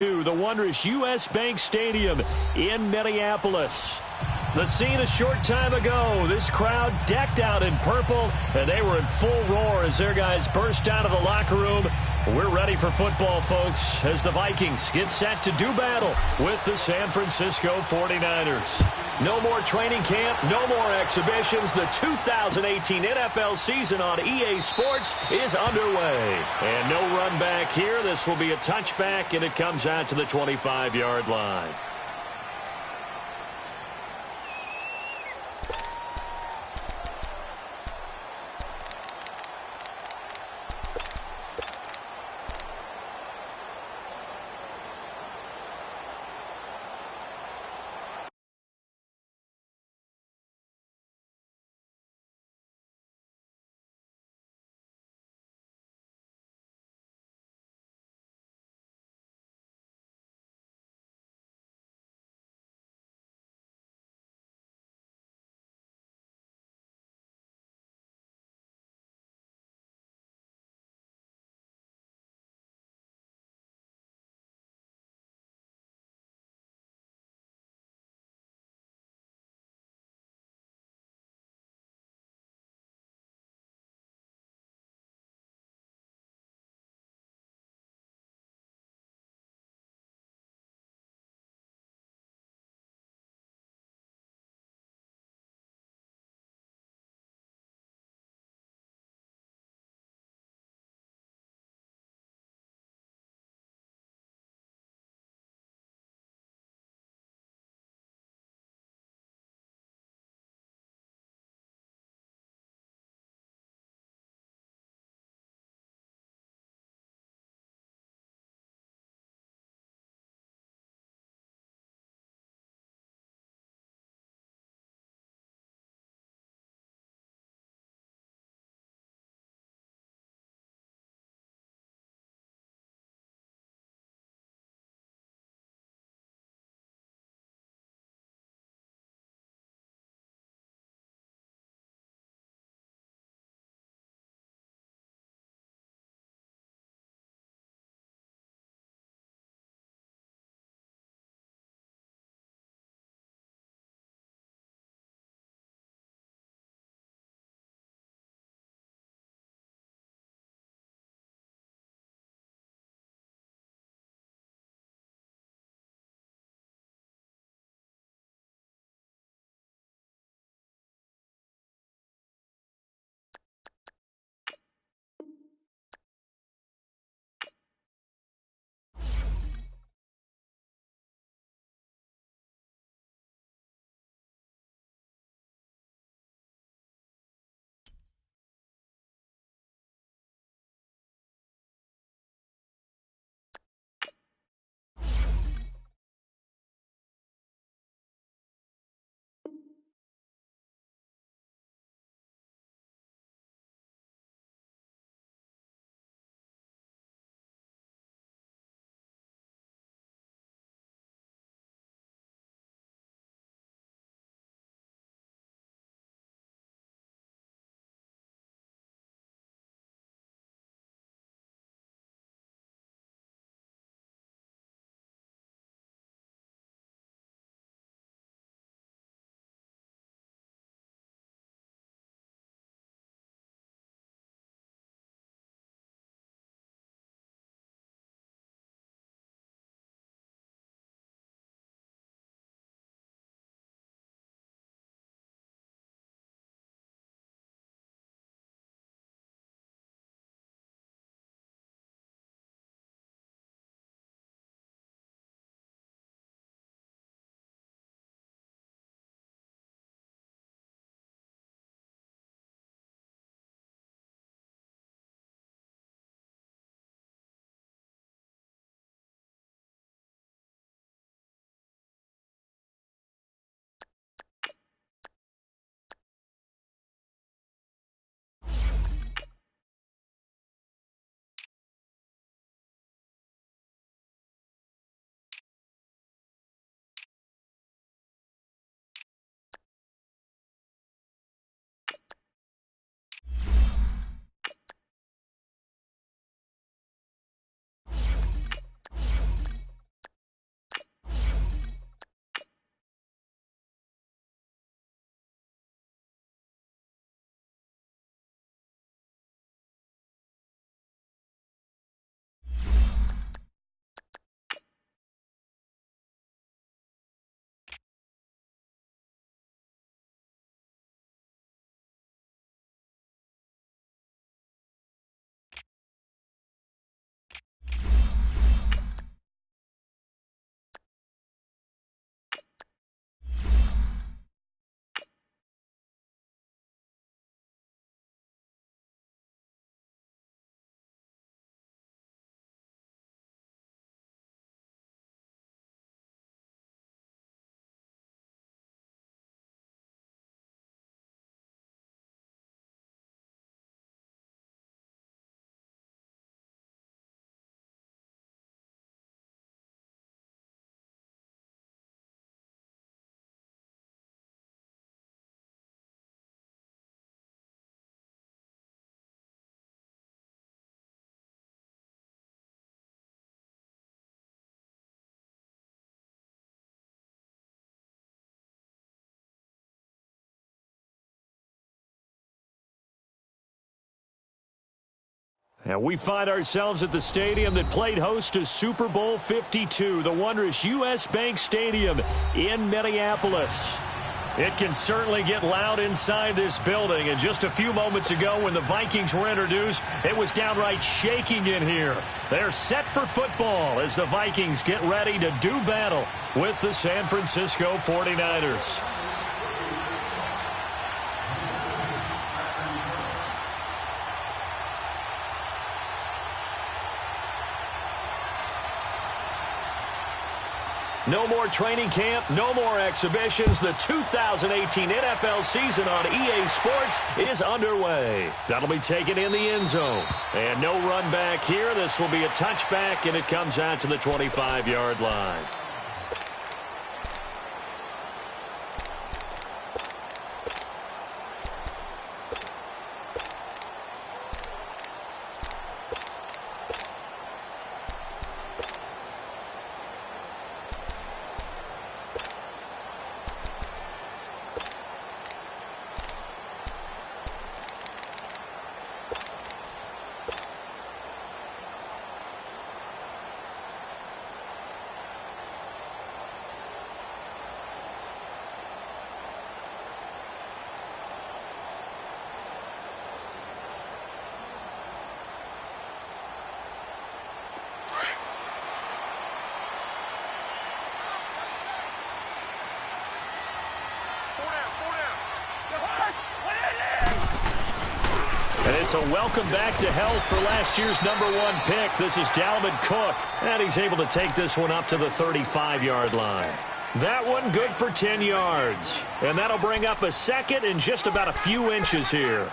To the wondrous U.S. Bank Stadium in Minneapolis. The scene a short time ago, this crowd decked out in purple, and they were in full roar as their guys burst out of the locker room. We're ready for football, folks, as the Vikings get set to do battle with the San Francisco 49ers. No more training camp, no more exhibitions. The 2018 NFL season on EA Sports is underway. And no run back here. This will be a touchback, and it comes out to the 25-yard line. And we find ourselves at the stadium that played host to Super Bowl 52, the wondrous U.S. Bank Stadium in Minneapolis. It can certainly get loud inside this building, and just a few moments ago when the Vikings were introduced, it was downright shaking in here. They're set for football as the Vikings get ready to do battle with the San Francisco 49ers. No more training camp, no more exhibitions. The 2018 NFL season on EA Sports is underway. That'll be taken in the end zone. And no run back here. This will be a touchback, and it comes out to the 25-yard line. And it's a welcome back to health for last year's #1 pick. This is Dalvin Cook, and he's able to take this one up to the 35-yard line. That one good for 10 yards. And that'll bring up a second and just about a few inches here.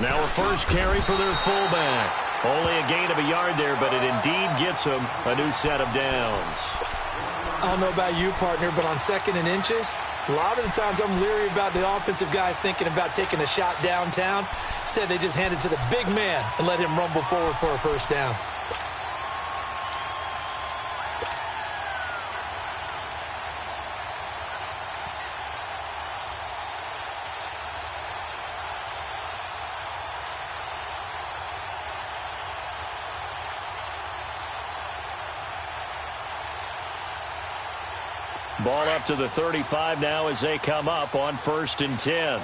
Now a first carry for their fullback. Only a gain of a yard there, but it indeed gets them a new set of downs. I don't know about you, partner, but on 2nd and inches, a lot of the times I'm leery about the offensive guys thinking about taking a shot downtown. Instead, they just hand it to the big man and let him rumble forward for a first down. Ball up to the 35 now as they come up on 1st and 10.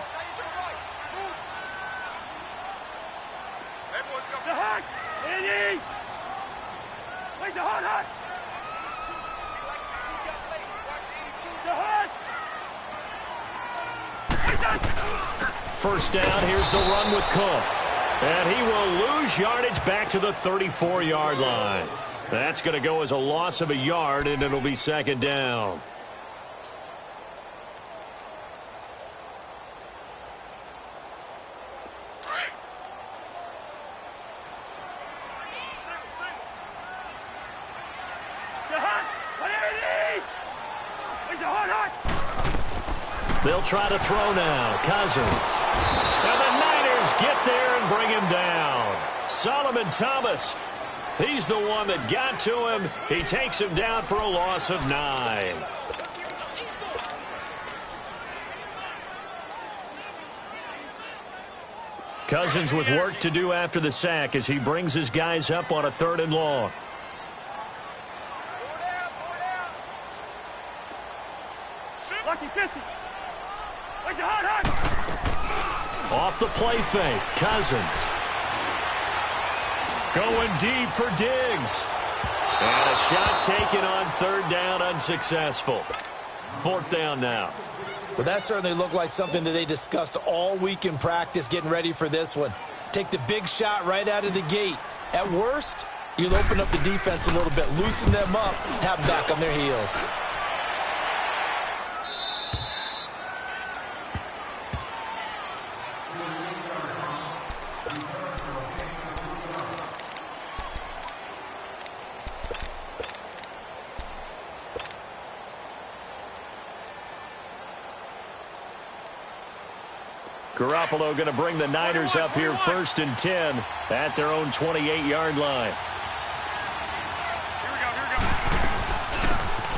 First down, here's the run with Cook. And he will lose yardage back to the 34-yard line. That's going to go as a loss of a yard, and it'll be 2nd down. They'll try to throw now. Cousins. And the Niners get there and bring him down. Solomon Thomas. He's the one that got to him. He takes him down for a loss of 9. Cousins with work to do after the sack as he brings his guys up on a 3rd and long. Off the play fake, Cousins. Going deep for Diggs. And a shot taken on 3rd down, unsuccessful. 4th down now. Well, that certainly looked like something that they discussed all week in practice getting ready for this one. Take the big shot right out of the gate. At worst, you'll open up the defense a little bit, loosen them up, have them back on their heels. Garoppolo going to bring the Niners up here 1st and 10 at their own 28-yard line.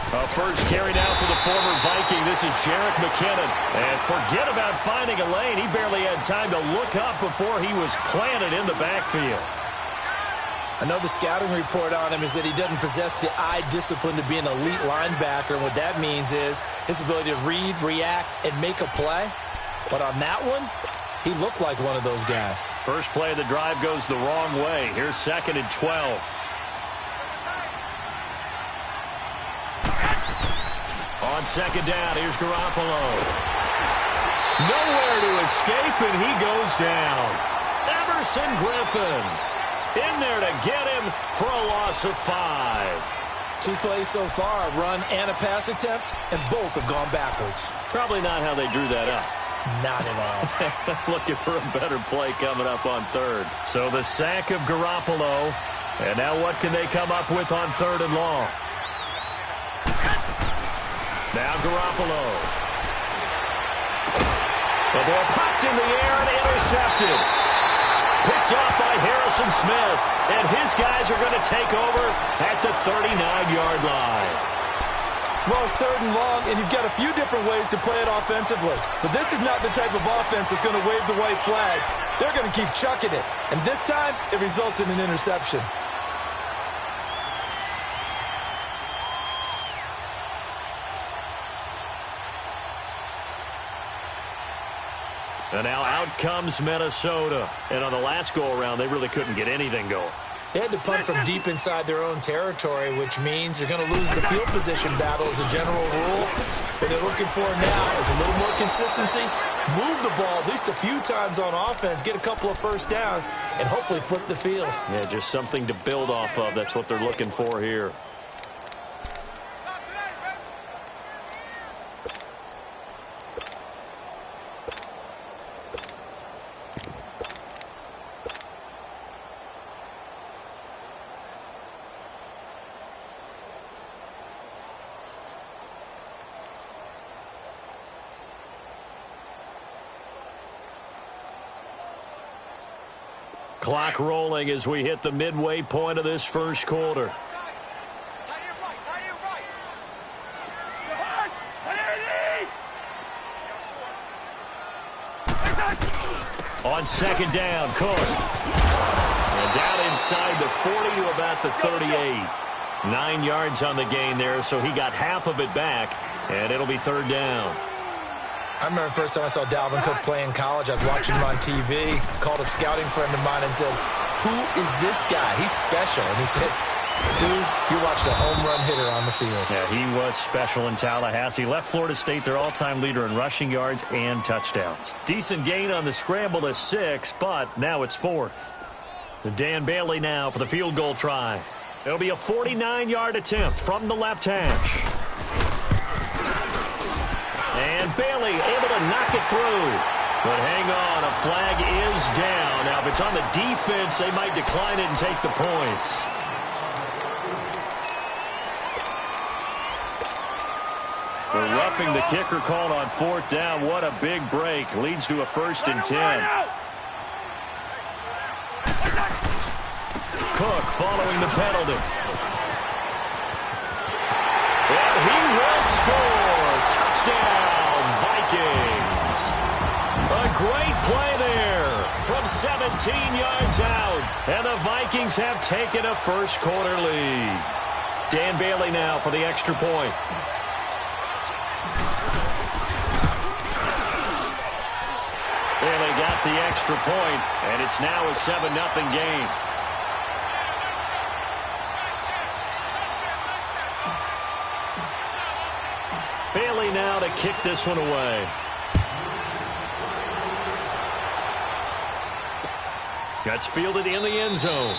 A first carry now for the former Viking. This is Jerick McKinnon. And forget about finding a lane. He barely had time to look up before he was planted in the backfield. I know the scouting report on him is that he doesn't possess the eye discipline to be an elite linebacker. And what that means is his ability to read, react, and make a play. But on that one, he looked like one of those guys. First play of the drive goes the wrong way. Here's 2nd and 12. On 2nd down, here's Garoppolo. Nowhere to escape, and he goes down. Everson Griffin in there to get him for a loss of 5. 2 plays so far, a run and a pass attempt, and both have gone backwards. Probably not how they drew that up. Not at all. Looking for a better play coming up on 3rd. So the sack of Garoppolo. And now what can they come up with on 3rd and long? Now Garoppolo. The ball popped in the air and intercepted. Picked off by Harrison Smith. And his guys are going to take over at the 39-yard line. Well, it's 3rd and long, and you've got a few different ways to play it offensively. But this is not the type of offense that's going to wave the white flag. They're going to keep chucking it. And this time, it results in an interception. And now out comes Minnesota. And on the last go-around, they really couldn't get anything going. They had to punt from deep inside their own territory, which means you're going to lose the field position battle as a general rule. What they're looking for now is a little more consistency, move the ball at least a few times on offense, get a couple of first downs, and hopefully flip the field. Yeah, just something to build off of. That's what they're looking for here. Clock rolling as we hit the midway point of this first quarter. On 2nd down, Cook. And down inside the 40 to about the 38. 9 yards on the gain there, so he got half of it back, and it'll be 3rd down. I remember the first time I saw Dalvin Cook play in college. I was watching him on TV, called a scouting friend of mine and said, "Who is this guy? He's special." And he said, "Dude, you're watching a home run hitter on the field." Yeah, he was special in Tallahassee. Left Florida State their all-time leader in rushing yards and touchdowns. Decent gain on the scramble to 6, but now it's 4th. Dan Bailey now for the field goal try. It'll be a 49-yard attempt from the left hash. And Bailey able to knock it through. But hang on, a flag is down. Now, if it's on the defense, they might decline it and take the points. The roughing the kicker called on 4th down. What a big break. Leads to a 1st and 10. Cook following the penalty. And he will score. Touchdown, Vikings. A great play there from 17 yards out. And the Vikings have taken a first quarter lead. Dan Bailey now for the extra point. Bailey got the extra point, and it's now a 7-0 game. Bailey now to kick this one away. That's fielded in the end zone.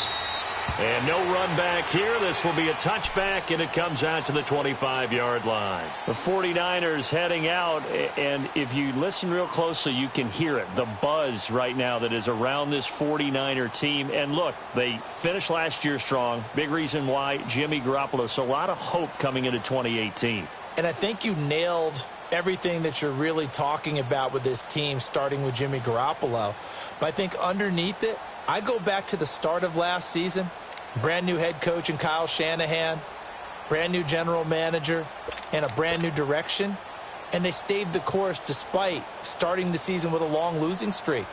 And no run back here. This will be a touchback, and it comes out to the 25-yard line. The 49ers heading out, and if you listen real closely, you can hear it. The buzz right now that is around this 49er team. And look, they finished last year strong. Big reason why, Jimmy Garoppolo. So a lot of hope coming into 2018. And I think you nailed everything that you're really talking about with this team, starting with Jimmy Garoppolo. But I think underneath it, I go back to the start of last season, brand new head coach in Kyle Shanahan, brand new general manager, and a brand new direction. And they stayed the course despite starting the season with a long losing streak.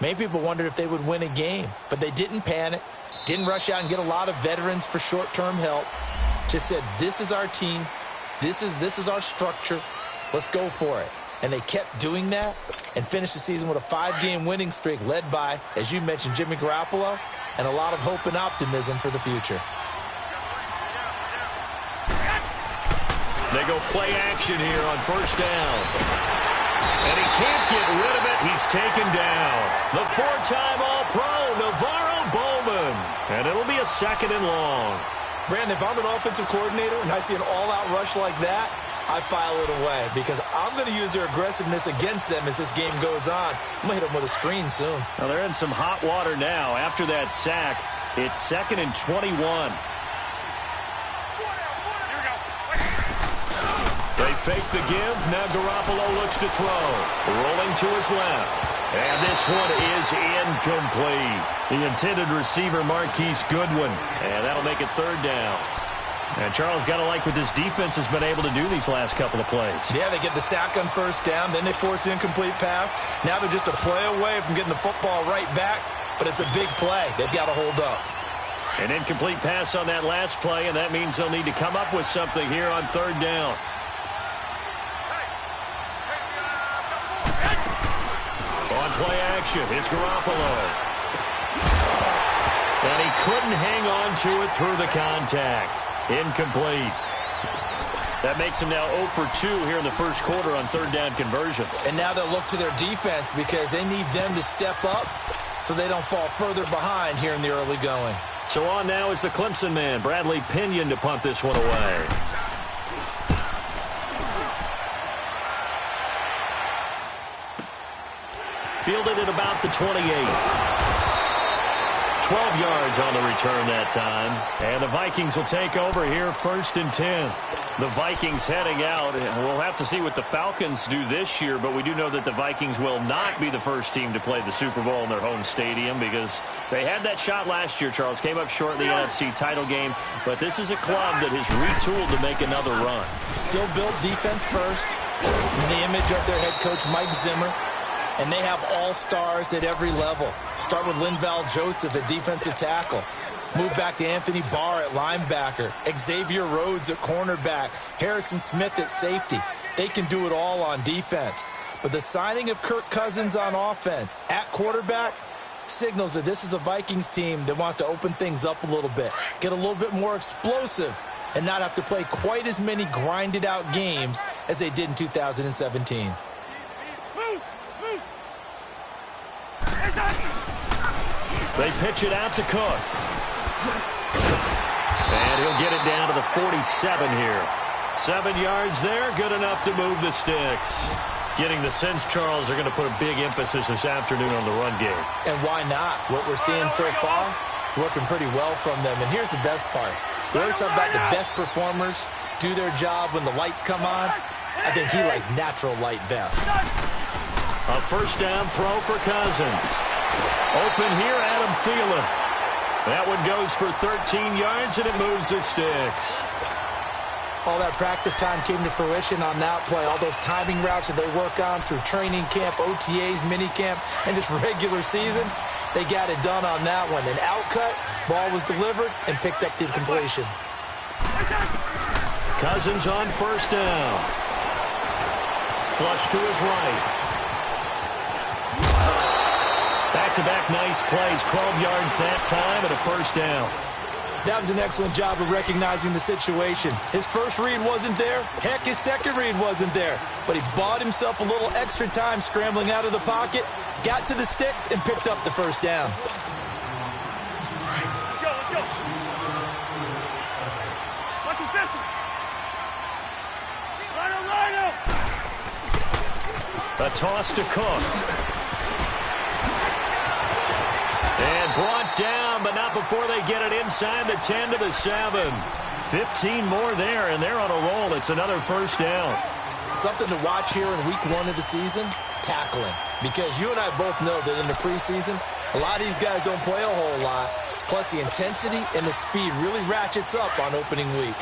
Many people wondered if they would win a game, but they didn't panic, didn't rush out and get a lot of veterans for short-term help. Just said, this is our team, this is our structure, let's go for it. And they kept doing that and finished the season with a 5-game winning streak led by, as you mentioned, Jimmy Garoppolo, and a lot of hope and optimism for the future. They go play action here on first down. And he can't get rid of it. He's taken down. The 4-time All-Pro, Navarro Bowman. And it'll be a 2nd and long. Brandon, if I'm an offensive coordinator and I see an all-out rush like that, I file it away because I'm going to use their aggressiveness against them as this game goes on. I'm going to hit them with a screen soon. Well, they're in some hot water now. After that sack, it's 2nd and 21. They fake the give. Now Garoppolo looks to throw. Rolling to his left. And this one is incomplete. The intended receiver, Marquise Goodwin. And that'll make it 3rd down. And Charles, got to like what this defense has been able to do these last couple of plays. Yeah, they get the sack on first down. Then they force the incomplete pass. Now they're just a play away from getting the football right back. But it's a big play. They've got to hold up. An incomplete pass on that last play, and that means they'll need to come up with something here on 3rd down. On play action, it's Garoppolo. And he couldn't hang on to it through the contact. Incomplete. That makes him now 0 for 2 here in the first quarter on 3rd down conversions. And now they'll look to their defense because they need them to step up so they don't fall further behind here in the early going. So on now is the Clemson man, Bradley Pinion, to punt this one away. Fielded at about the 28. 12 yards on the return that time. And the Vikings will take over here 1st and 10. The Vikings heading out. And we'll have to see what the Falcons do this year, but we do know that the Vikings will not be the first team to play the Super Bowl in their home stadium because they had that shot last year, Charles. Came up short in the NFC title game, but this is a club that has retooled to make another run. Still built defense first in the image of their head coach, Mike Zimmer. And they have all-stars at every level. Start with Linval Joseph at defensive tackle. Move back to Anthony Barr at linebacker. Xavier Rhodes at cornerback. Harrison Smith at safety. They can do it all on defense. But the signing of Kirk Cousins on offense at quarterback signals that this is a Vikings team that wants to open things up a little bit. Get a little bit more explosive and not have to play quite as many grinded-out games as they did in 2017. They pitch it out to Cook. And he'll get it down to the 47 here. 7 yards there, good enough to move the sticks. Getting the sense, Charles, they're going to put a big emphasis this afternoon on the run game. And why not? What we're seeing so far, working pretty well from them. And here's the best part. We always talk about the best performers do their job when the lights come on. I think he likes natural light best. A 1st down throw for Cousins. Open here, Adam Thielen. That one goes for 13 yards, and it moves the sticks. All that practice time came to fruition on that play. All those timing routes that they work on through training camp, OTAs, minicamp, and just regular season, they got it done on that one. An outcut, ball was delivered, and picked up the completion. Cousins on 1st down. Flush to his right. Back-to-back nice plays, 12 yards that time and a 1st down. That was an excellent job of recognizing the situation. His first read wasn't there. Heck, his second read wasn't there. But he bought himself a little extra time scrambling out of the pocket, got to the sticks, and picked up the 1st down. A toss to Cook. And brought down, but not before they get it inside the 10 to the 7. 15 more there, and they're on a roll. It's another 1st down. Something to watch here in week 1 of the season, tackling. Because you and I both know that in the preseason, a lot of these guys don't play a whole lot. Plus, the intensity and the speed really ratchets up on opening week.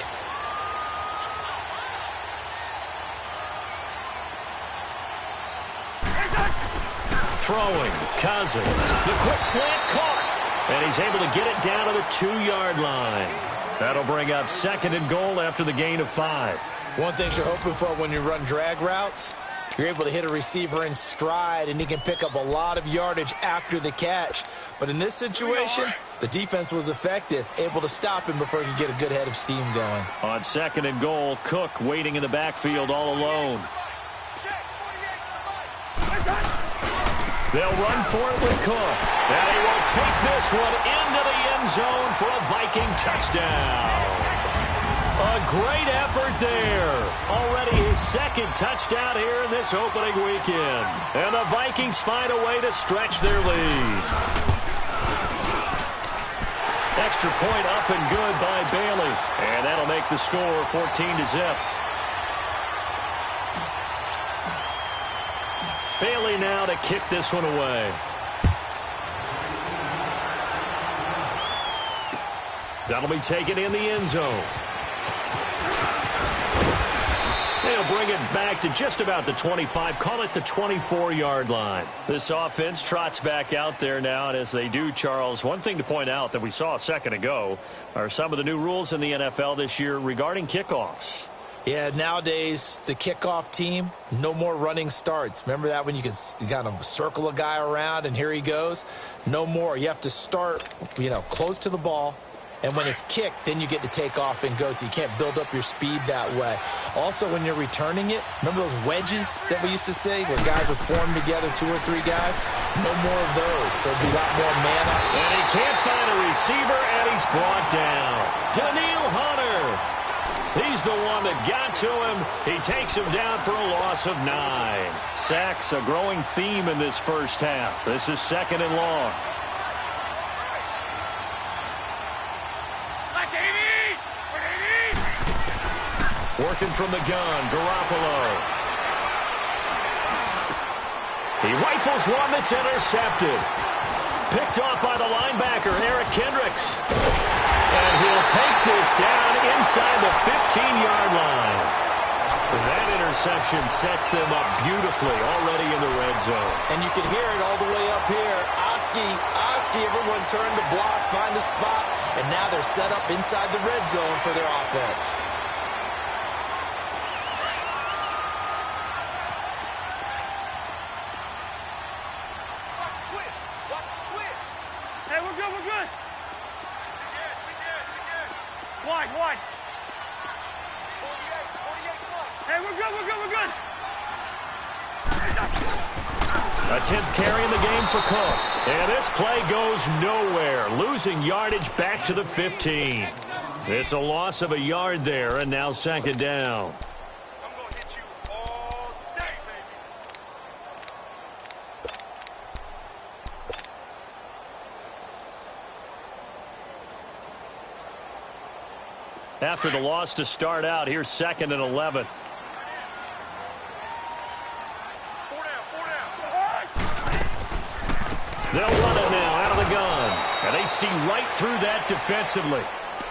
Throwing, Cousins. The quick slant caught. And he's able to get it down to the 2-yard line. That'll bring up 2nd and goal after the gain of 5. One thing you're hoping for when you run drag routes, you're able to hit a receiver in stride, and he can pick up a lot of yardage after the catch. But in this situation, the defense was effective, able to stop him before he could get a good head of steam going. On 2nd and goal, Cook waiting in the backfield all alone. They'll run for it with Cook. And he will take this one into the end zone for a Viking touchdown. A great effort there. Already his 2nd touchdown here in this opening weekend. And the Vikings find a way to stretch their lead. Extra point up and good by Bailey. And that'll make the score 14-0. Bailey now to kick this one away. That'll be taken in the end zone. They'll bring it back to just about the 25, call it the 24-yard line. This offense trots back out there now, and as they do, Charles, one thing to point out that we saw a second ago are some of the new rules in the NFL this year regarding kickoffs. Yeah, nowadays, the kickoff team, no more running starts. Remember that when you could kind of circle a guy around and here he goes? No more. You have to start, close to the ball. And when it's kicked, then you get to take off and go, so you can't build up your speed that way. Also, when you're returning it, remember those wedges that we used to say where guys would form together, 2 or 3 guys? No more of those, so it'd be a lot more man up. And he can't find a receiver, and he's brought down. Daniil Hunter. He's the one that got to him. He takes him down for a loss of 9. Sacks, a growing theme in this first half. This is 2nd and long. Working from the gun, Garoppolo. He rifles one that's intercepted. Picked off by the linebacker, Eric Kendricks. And he'll take this down inside the 15-yard line. That interception sets them up beautifully already in the red zone. And you can hear it all the way up here. Oski, everyone turned to block, find a spot, and now they're set up inside the red zone for their offense. Wide. Hey, we're good. A 10th carry in the game for Cook. And this play goes nowhere, losing yardage back to the 15. It's a loss of a yard there, and now 2nd down. I'm going to hit you all day, baby. After the loss to start out, here's 2nd and 11. They'll run it now out of the gun. And they see right through that defensively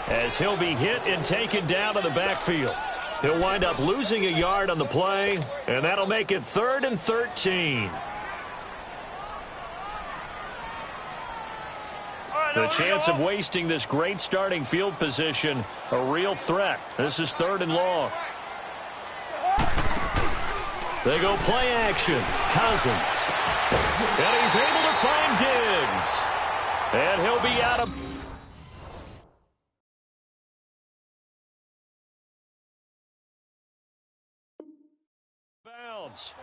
as he'll be hit and taken down to the backfield. He'll wind up losing a yard on the play, and that'll make it 3rd and 13. The chance of wasting this great starting field position, a real threat. This is 3rd and long. They go play action. Cousins. And he's able to find Diggs. And he'll be out of bounds.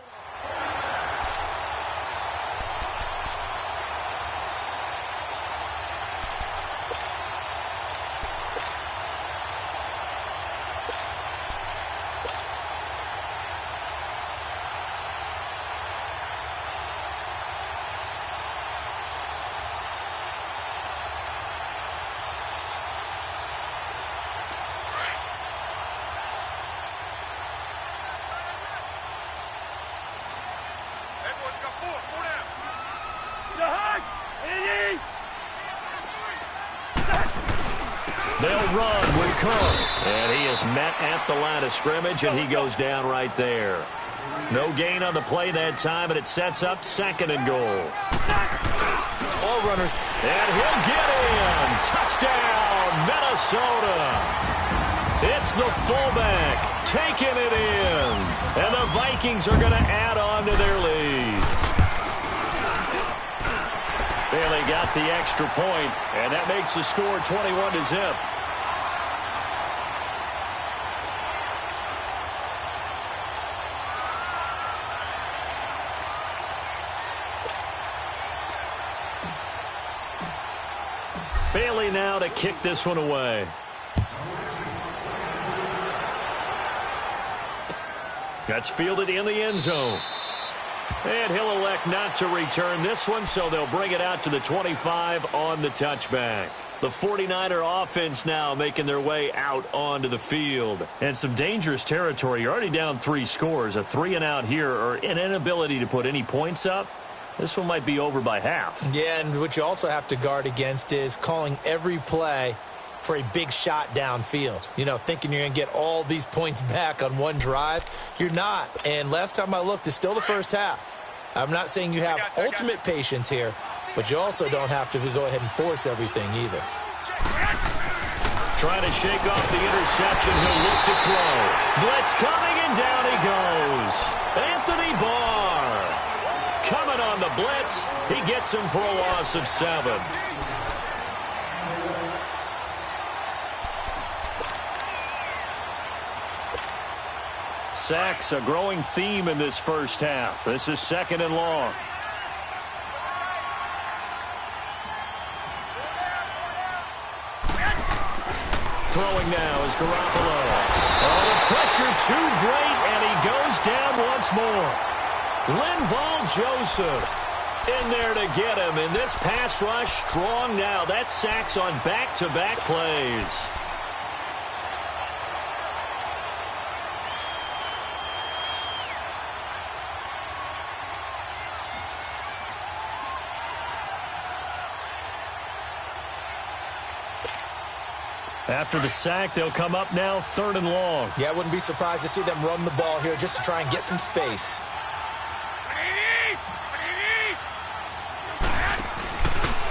They'll run with Cook. And he is met at the line of scrimmage, and he goes down right there. No gain on the play that time, and it sets up 2nd and goal. All runners. And he'll get in. Touchdown, Minnesota. It's the fullback taking it in. And the Vikings are going to add on to their lead. Bailey got the extra point, and that makes the score 21-0. Bailey now to kick this one away. That's fielded in the end zone. And he'll elect not to return this one, so they'll bring it out to the 25 on the touchback. The 49er offense now making their way out onto the field. And some dangerous territory. You're already down 3 scores. A 3-and-out here, or an inability to put any points up. This one might be over by half. Yeah, and what you also have to guard against is calling every play for a big shot downfield. You know, thinking you're going to get all these points back on one drive. You're not. And last time I looked, it's still the first half. I'm not saying you have ultimate patience here, but you also don't have to go ahead and force everything either. Trying to shake off the interception. He'll look to throw. Blitz coming, and down he goes. Anthony Barr coming on the blitz. He gets him for a loss of 7. Sacks, a growing theme in this first half. This is 2nd and long. Throwing now is Garoppolo. Oh, the pressure too great, and he goes down once more. Linval Joseph in there to get him, and this pass rush strong now. That's sacks on back-to-back plays. After the sack, they'll come up now 3rd and long. Yeah, I wouldn't be surprised to see them run the ball here just to try and get some space.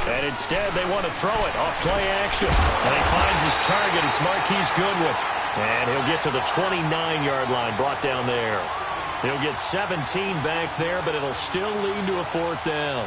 And instead, they want to throw it off play action. And he finds his target. It's Marquise Goodwin. And he'll get to the 29-yard line, brought down there. He'll get 17 back there, but it'll still lead to a 4th down.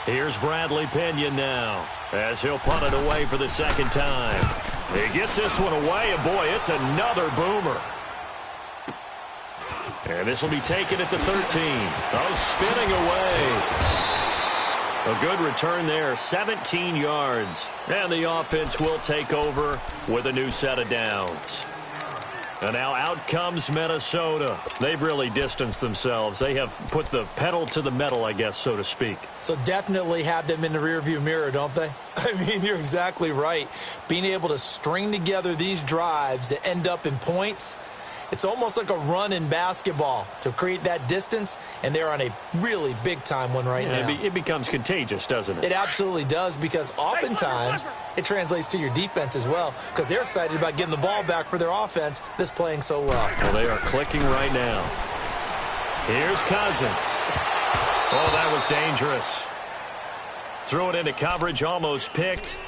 Here's Bradley Pinion now, as he'll punt it away for the 2nd time. He gets this one away, and boy, it's another boomer. And this will be taken at the 13. Oh, spinning away. A good return there, 17 yards. And the offense will take over with a new set of downs. And now out comes Minnesota. They've really distanced themselves. They have put the pedal to the metal, I guess, so to speak. So definitely have them in the rearview mirror, don't they? I mean, you're exactly right. Being able to string together these drives that end up in points, it's almost like a run in basketball to create that distance, and they're on a really big-time one right now. It becomes contagious, doesn't it? It absolutely does, because oftentimes it translates to your defense as well, because they're excited about getting the ball back for their offense that's playing so well. Well, they are clicking right now. Here's Cousins. Oh, that was dangerous. Threw it into coverage, almost picked,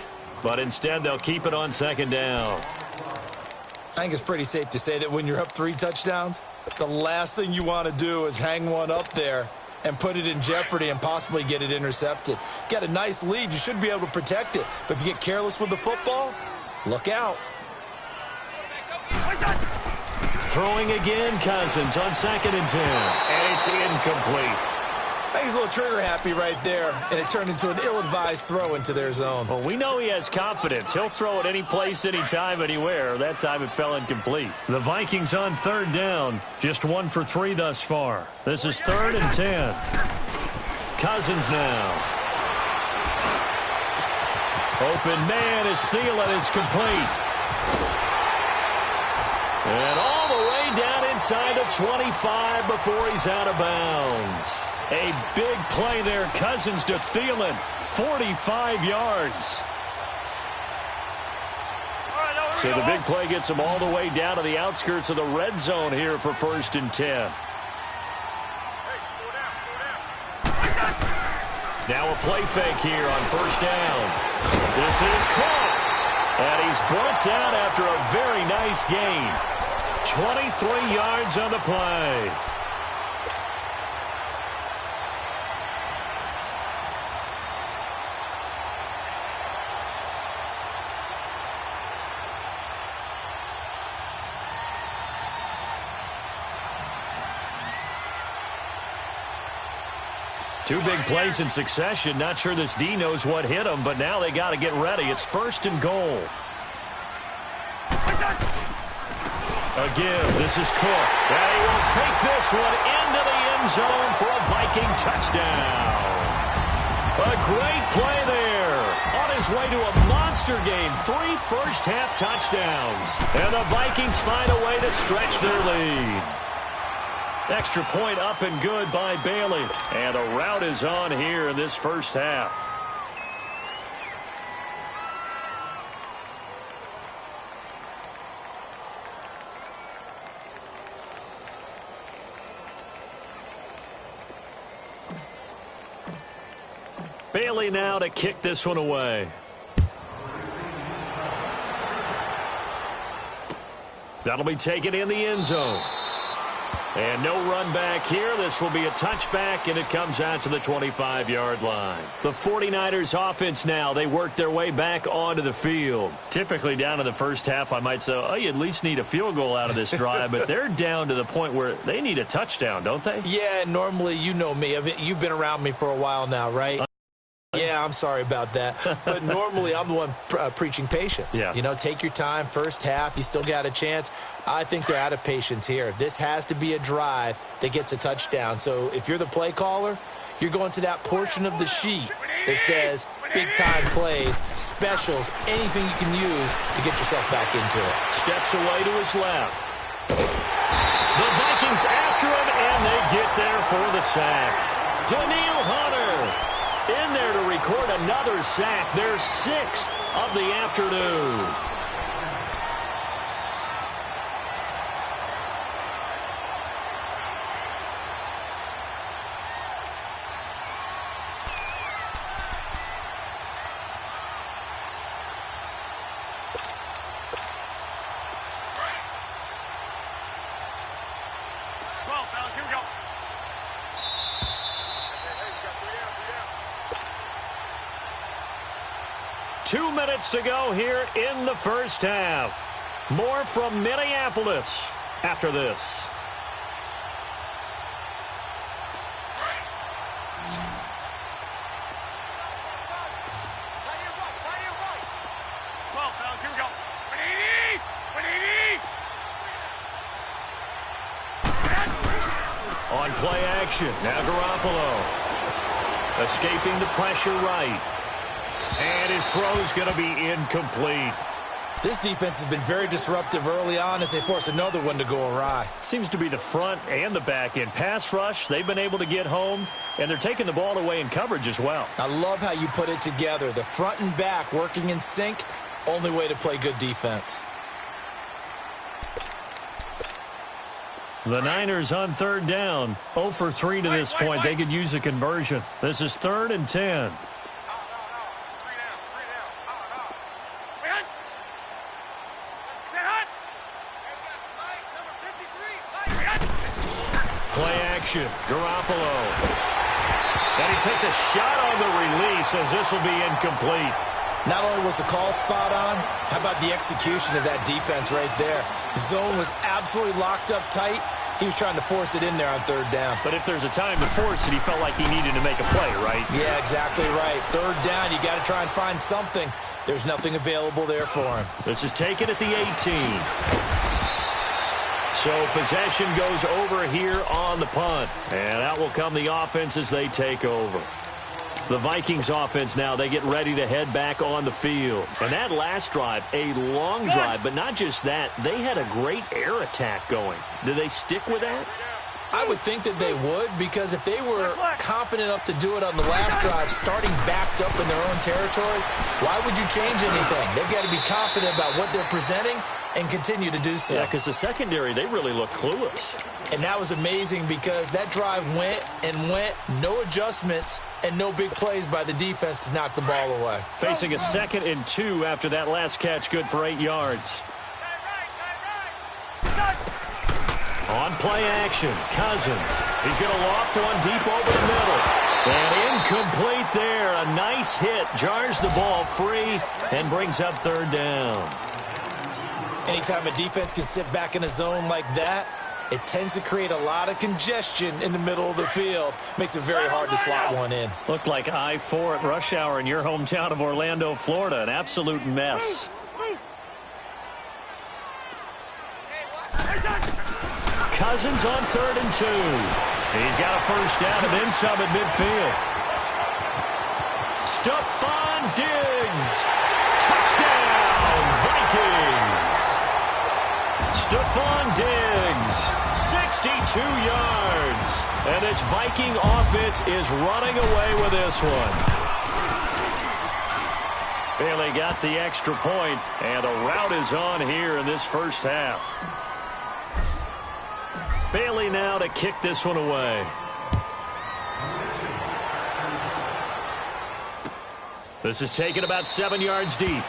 but instead they'll keep it on 2nd down. I think it's pretty safe to say that when you're up 3 touchdowns, the last thing you want to do is hang one up there and put it in jeopardy and possibly get it intercepted. Get a nice lead, you should be able to protect it. But if you get careless with the football, look out. Throwing again, Cousins on 2nd and 10. And it's incomplete. I think he's a little trigger happy right there, and it turned into an ill-advised throw into their zone. Well, we know he has confidence. He'll throw it any place, anytime, anywhere. That time it fell incomplete. The Vikings on third down. Just 1 for 3 thus far. This is 3rd and 10. Cousins now. Open man as Thielen is complete. And all the way down inside the 25 before he's out of bounds. A big play there. Cousins to Thielen. 45 yards. So the big play gets him all the way down to the outskirts of the red zone here for 1st and 10. Now a play fake here on 1st down. This is caught. And he's brought down after a very nice gain. 23 yards on the play. Two big plays in succession. Not sure this D knows what hit him, but now they got to get ready. It's 1st and goal. Again, this is Cook. And he will take this one into the end zone for a Viking touchdown. A great play there. On his way to a monster game. 3 first-half touchdowns. And the Vikings find a way to stretch their lead. Extra point up and good by Bailey. And a rout is on here in this first half. Bailey now to kick this one away. That'll be taken in the end zone. And no run back here. This will be a touchback, and it comes out to the 25-yard line. The 49ers offense now, they work their way back onto the field. Typically down in the first half, I might say, oh, you at least need a field goal out of this drive, but they're down to the point where they need a touchdown, don't they? Yeah, normally, you know me. I mean, you've been around me for a while now, right? Yeah, I'm sorry about that. But normally I'm the one preaching patience. Yeah. You know, take your time. First half, you still got a chance. I think they're out of patience here. This has to be a drive that gets a touchdown. So if you're the play caller, you're going to that portion of the sheet that says big-time plays, specials, anything you can use to get yourself back into it. Steps away to his left. The Vikings after him, and they get there for the sack. Daniil Hunter in there to record another sack, their 6th of the afternoon. Here we go. 2 minutes to go here in the first half. More from Minneapolis after this. Here we go. 180. On play action, now Garoppolo. Escaping the pressure right. And his throw's going to be incomplete. This defense has been very disruptive early on as they force another one to go awry. Seems to be the front and the back end. Pass rush, they've been able to get home, and they're taking the ball away in coverage as well. I love how you put it together. The front and back working in sync, only way to play good defense. The Niners on third down. 0 for 3 to this point. They could use a conversion. This is 3rd and 10. Play action. Garoppolo. And he takes a shot on the release as this will be incomplete. Not only was the call spot on, how about the execution of that defense right there? The zone was absolutely locked up tight, He was trying to force it in there on third down. But if there's a time to force it, he felt like he needed to make a play, right? Yeah, exactly right. Third down, you got to try and find something. There's nothing available there for him. This is taken at the 18. So possession goes over here on the punt. And out will come the offense as they take over. The Vikings offense now, they get ready to head back on the field. And that last drive, a long drive, but not just that, they had a great air attack going. Do they stick with that? I would think that they would, because if they were confident enough to do it on the last drive, starting backed up in their own territory, why would you change anything? They've got to be confident about what they're presenting and continue to do so. Yeah, because the secondary, they really look clueless. And that was amazing because that drive went and went, no adjustments, and no big plays by the defense to knock the ball away. Facing a 2nd and 2 after that last catch, good for 8 yards. On play action, Cousins. He's going to loft one deep over the middle. And incomplete there. A nice hit. Jars the ball free and brings up third down. Anytime a defense can sit back in a zone like that, it tends to create a lot of congestion in the middle of the field. Makes it very hard to slot one in. Looked like I-4 at rush hour in your hometown of Orlando, Florida. An absolute mess. Cousins on 3rd and 2. He's got a first down and then some at midfield. Stephon Diggs. Touchdown, Vikings. Stephon Diggs, 62 yards. And this Viking offense is running away with this one. Bailey got the extra point, and a rout is on here in this first half. Bailey now to kick this one away. This is taken about 7 yards deep.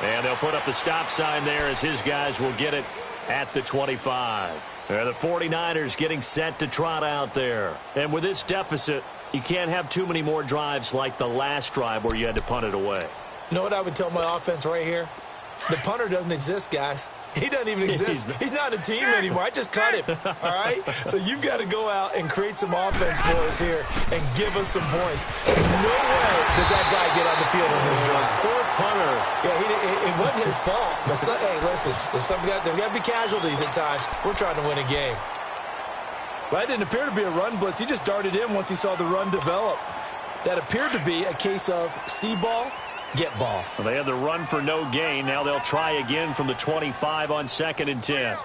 And they'll put up the stop sign there as his guys will get it at the 25. The 49ers getting set to trot out there. And with this deficit, you can't have too many more drives like the last drive where you had to punt it away. You know what I would tell my offense right here? The punter doesn't exist, guys. He doesn't even exist. He's not a team anymore. I just cut him, all right? So you've got to go out and create some offense for us here and give us some points. No way does that guy get on the field on this drive. Poor punter. Yeah, it wasn't his fault. But hey, listen, there's got to be casualties at times. We're trying to win a game. Well, that didn't appear to be a run blitz. He just darted in once he saw the run develop. That appeared to be a case of see ball, get ball. Well, they had the run for no gain. Now they'll try again from the 25 on 2nd and 10.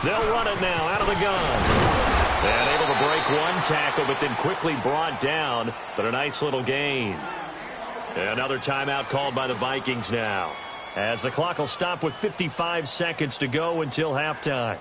They'll run it now out of the gun. And able to break one tackle, but then quickly brought down. But a nice little gain. Another timeout called by the Vikings now, as the clock will stop with 55 seconds to go until halftime.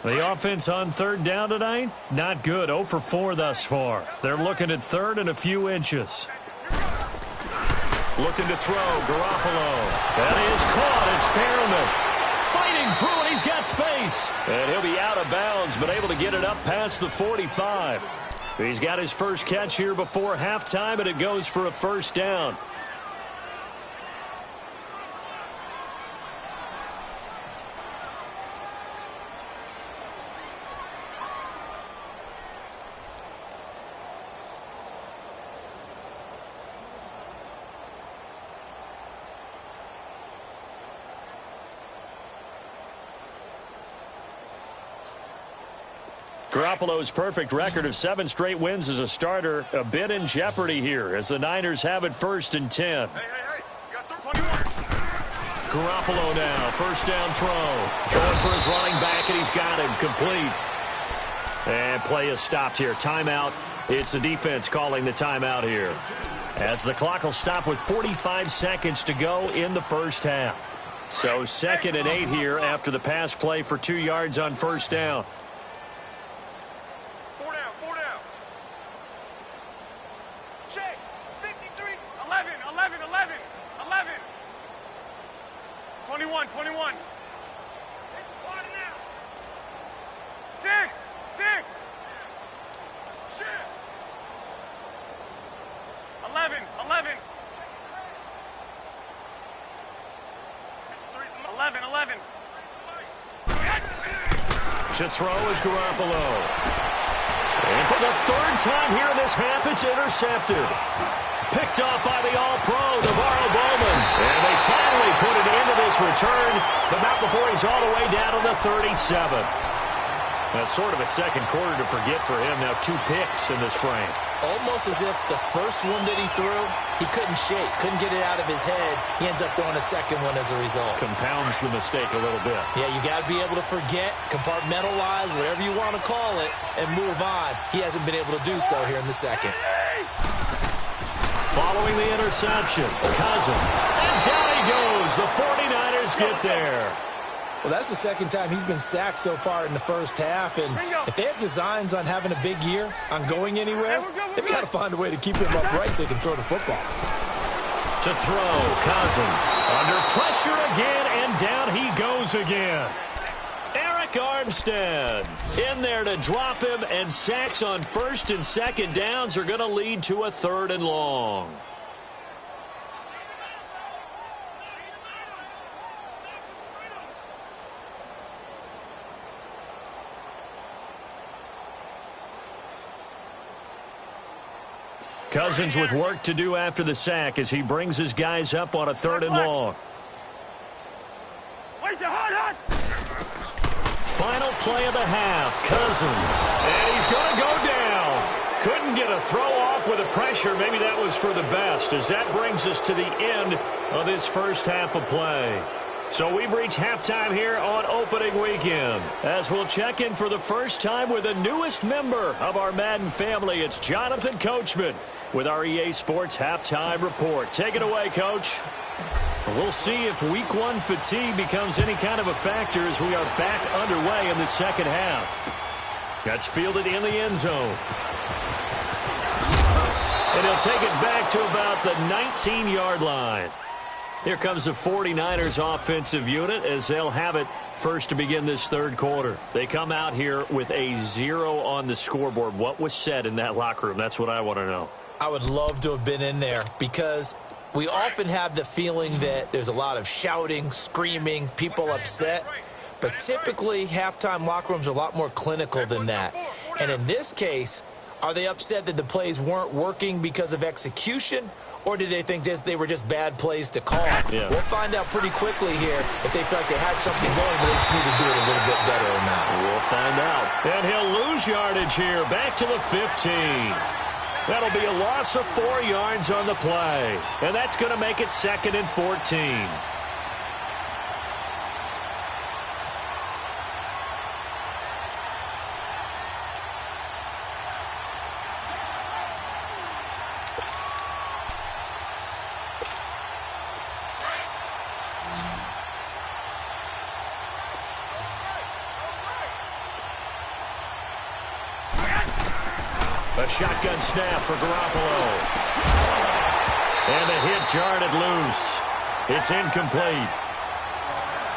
The offense on 3rd down tonight, not good. 0 for 4 thus far. They're looking at 3rd and a few inches. Looking to throw, Garoppolo. That is caught. It's Perriman. Fighting through it. He's got space. And he'll be out of bounds, but able to get it up past the 45. He's got his first catch here before halftime, and it goes for a first down. Garoppolo's perfect record of 7 straight wins as a starter a bit in jeopardy here as the Niners have it 1st and 10. Hey, you got 21. Garoppolo now, first down throw. Going for his running back, and he's got him complete. And play is stopped here. Timeout. It's the defense calling the timeout here, as the clock will stop with 45 seconds to go in the first half. So 2nd and 8 here after the pass play for 2 yards on first down. 4 down, 4 down. Check. 53. 11, 11, 11, 11. 21, 21. It's quarter now. 6, 6. Shit. 11, 11. 11, 11. To throw is Garoppolo. And for the 3rd time here in this half, it's intercepted. Picked off by the All-Pro, Navarro Bowman. And they finally put it into this return, but not before he's all the way down to the 37. That's sort of a second quarter to forget for him. Now 2 picks in this frame. Almost as if the first one that he threw, he couldn't shake, couldn't get it out of his head. He ends up throwing a second one as a result. Compounds the mistake a little bit. Yeah, you got to be able to forget, compartmentalize, whatever you want to call it, and move on. He hasn't been able to do so here in the second. Following the interception, Cousins. And down he goes. The 49ers get there. Well, that's the second time he's been sacked so far in the first half, and if they have designs on having a big year, on going anywhere, they've got to find a way to keep him upright so they can throw the football. To throw, Cousins. Under pressure again, and down he goes again. Eric Armstead in there to drop him, and sacks on 1st and 2nd downs are going to lead to a 3rd and long. Cousins with work to do after the sack as he brings his guys up on a 3rd and long. Final play of the half, Cousins. And he's going to go down. Couldn't get a throw off with the pressure. Maybe that was for the best, as that brings us to the end of this first half of play. So we've reached halftime here on opening weekend, as we'll check in for the first time with the newest member of our Madden family. It's Jonathan Coachman with our EA Sports Halftime Report. Take it away, Coach. We'll see if Week 1 fatigue becomes any kind of a factor as we are back underway in the second half. That's fielded in the end zone. And he'll take it back to about the 19-yard line. Here comes the 49ers offensive unit as they'll have it first to begin this 3rd quarter. They come out here with a 0 on the scoreboard. What was said in that locker room? That's what I want to know. I would love to have been in there because we often have the feeling that there's a lot of shouting, screaming, people upset. But typically, halftime locker rooms are a lot more clinical than that. And in this case, are they upset that the plays weren't working because of execution? Or did they think they were just bad plays to call? Yeah. We'll find out pretty quickly here if they feel like they had something going, but they just need to do it a little bit better or not. We'll find out. And he'll lose yardage here, back to the 15. That'll be a loss of 4 yards on the play. And that's going to make it 2nd and 14. A shotgun snap for Garoppolo. And the hit jarred loose. It's incomplete.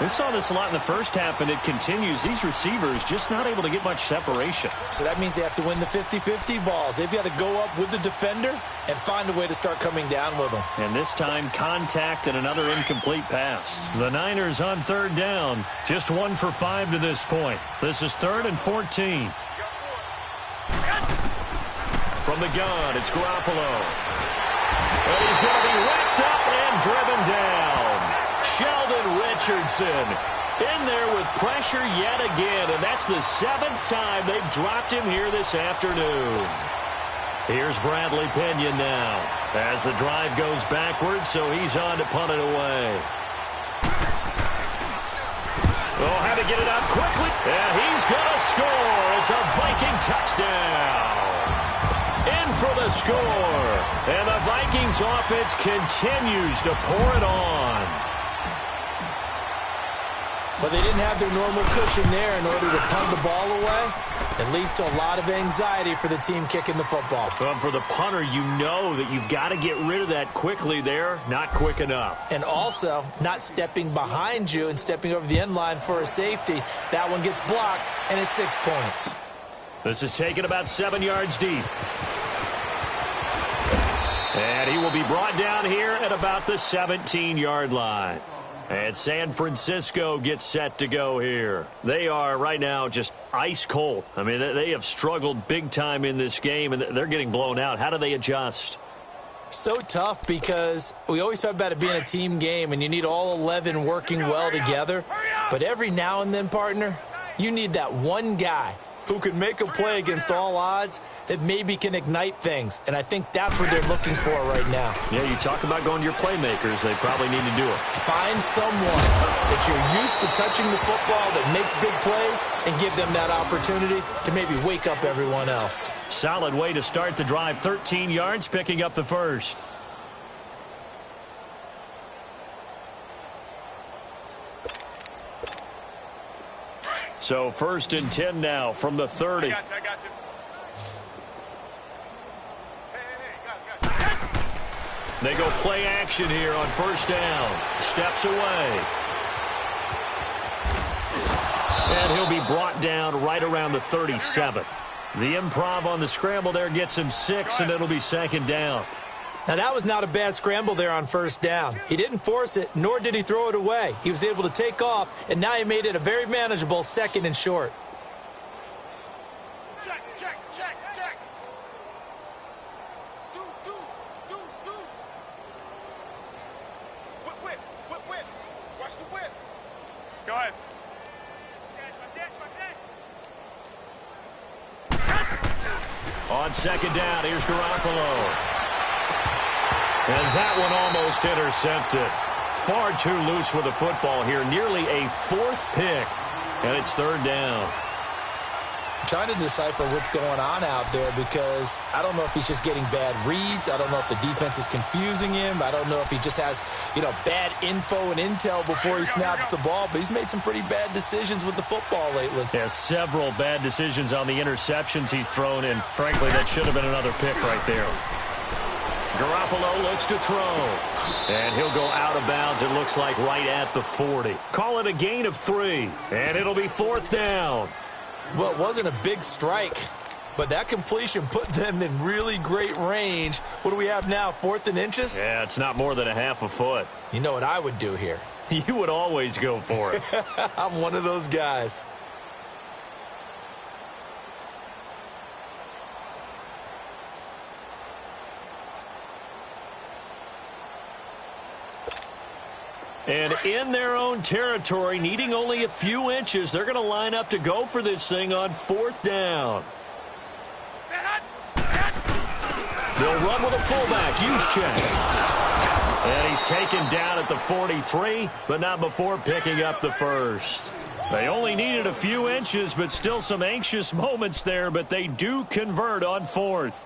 We saw this a lot in the first half, and it continues. These receivers just not able to get much separation. So that means they have to win the 50-50 balls. They've got to go up with the defender and find a way to start coming down with them. And this time, contact and another incomplete pass. The Niners on 3rd down. Just 1 for 5 to this point. This is 3rd and 14. From the gun, it's Garoppolo. And he's going to be wrapped up and driven down. Sheldon Richardson in there with pressure yet again, and that's the 7th time they've dropped him here this afternoon. Here's Bradley Pinion now as the drive goes backwards, so he's on to punt it away. Oh, had to get it out quickly, and he's going to score. It's a Viking touchdown. In for the score, and the Vikings offense continues to pour it on. But they didn't have their normal cushion there in order to punt the ball away. It leads to a lot of anxiety for the team kicking the football. Well, for the punter, you know that you've got to get rid of that quickly there. Not quick enough. And also, not stepping behind you and stepping over the end line for a safety. That one gets blocked, and it's 6 points. This is taken about 7 yards deep. And he will be brought down here at about the 17-yard line. And San Francisco gets set to go here. They are right now just ice cold. I mean, they have struggled big time in this game, and they're getting blown out. How do they adjust? So tough because we always talk about it being a team game, and you need all 11 working well together. But every now and then, partner, you need that one guy who can make a play against all odds that maybe can ignite things. And I think that's what they're looking for right now. Yeah, you talk about going to your playmakers. They probably need to do it. Find someone that you're used to touching the football that makes big plays and give them that opportunity to maybe wake up everyone else. Solid way to start the drive. 13 yards, picking up the first. So 1st and 10 now from the 30. I got you. Hey, They go play action here on 1st down. Steps away. And he'll be brought down right around the 37. The improv on the scramble there gets him 6, and it'll be 2nd down. Now, that was not a bad scramble there on 1st down. He didn't force it, nor did he throw it away. He was able to take off, and now he made it a very manageable 2nd and short. check. Dudes. Whip. Watch the whip. Go ahead. On 2nd down, here's Garoppolo. And that one almost intercepted. Far too loose with the football here. Nearly a 4th pick. And it's 3rd down. I'm trying to decipher what's going on out there because I don't know if he's just getting bad reads. I don't know if the defense is confusing him. I don't know if he just has, bad info and intel before he snaps the ball. But he's made some pretty bad decisions with the football lately. Yeah, several bad decisions on the interceptions he's thrown. And frankly, that should have been another pick right there. Garoppolo looks to throw. And he'll go out of bounds, it looks like, right at the 40. Call it a gain of 3. And it'll be 4th down. Well, it wasn't a big strike, but that completion put them in really great range. What do we have now, 4th and inches? Yeah, it's not more than a half a foot. You know what I would do here? You would always go for it. I'm one of those guys. And in their own territory, needing only a few inches, they're going to line up to go for this thing on 4th down. They'll run with a fullback, L2lr1ch. And he's taken down at the 43, but not before picking up the first. They only needed a few inches, but still some anxious moments there, but they do convert on 4th.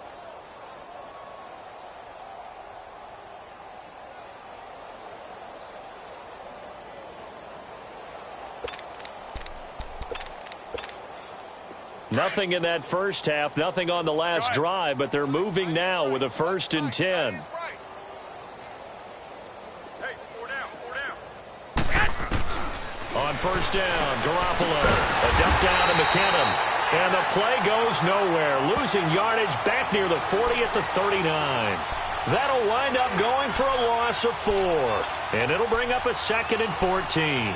Nothing in that first half, nothing on the last drive, but they're moving now with a 1st and 10. Hey, 4 down. On 1st down, Garoppolo. A dump down to McKinnon. And the play goes nowhere. Losing yardage back near the 40 at the 39. That'll wind up going for a loss of 4. And it'll bring up a 2nd and 14.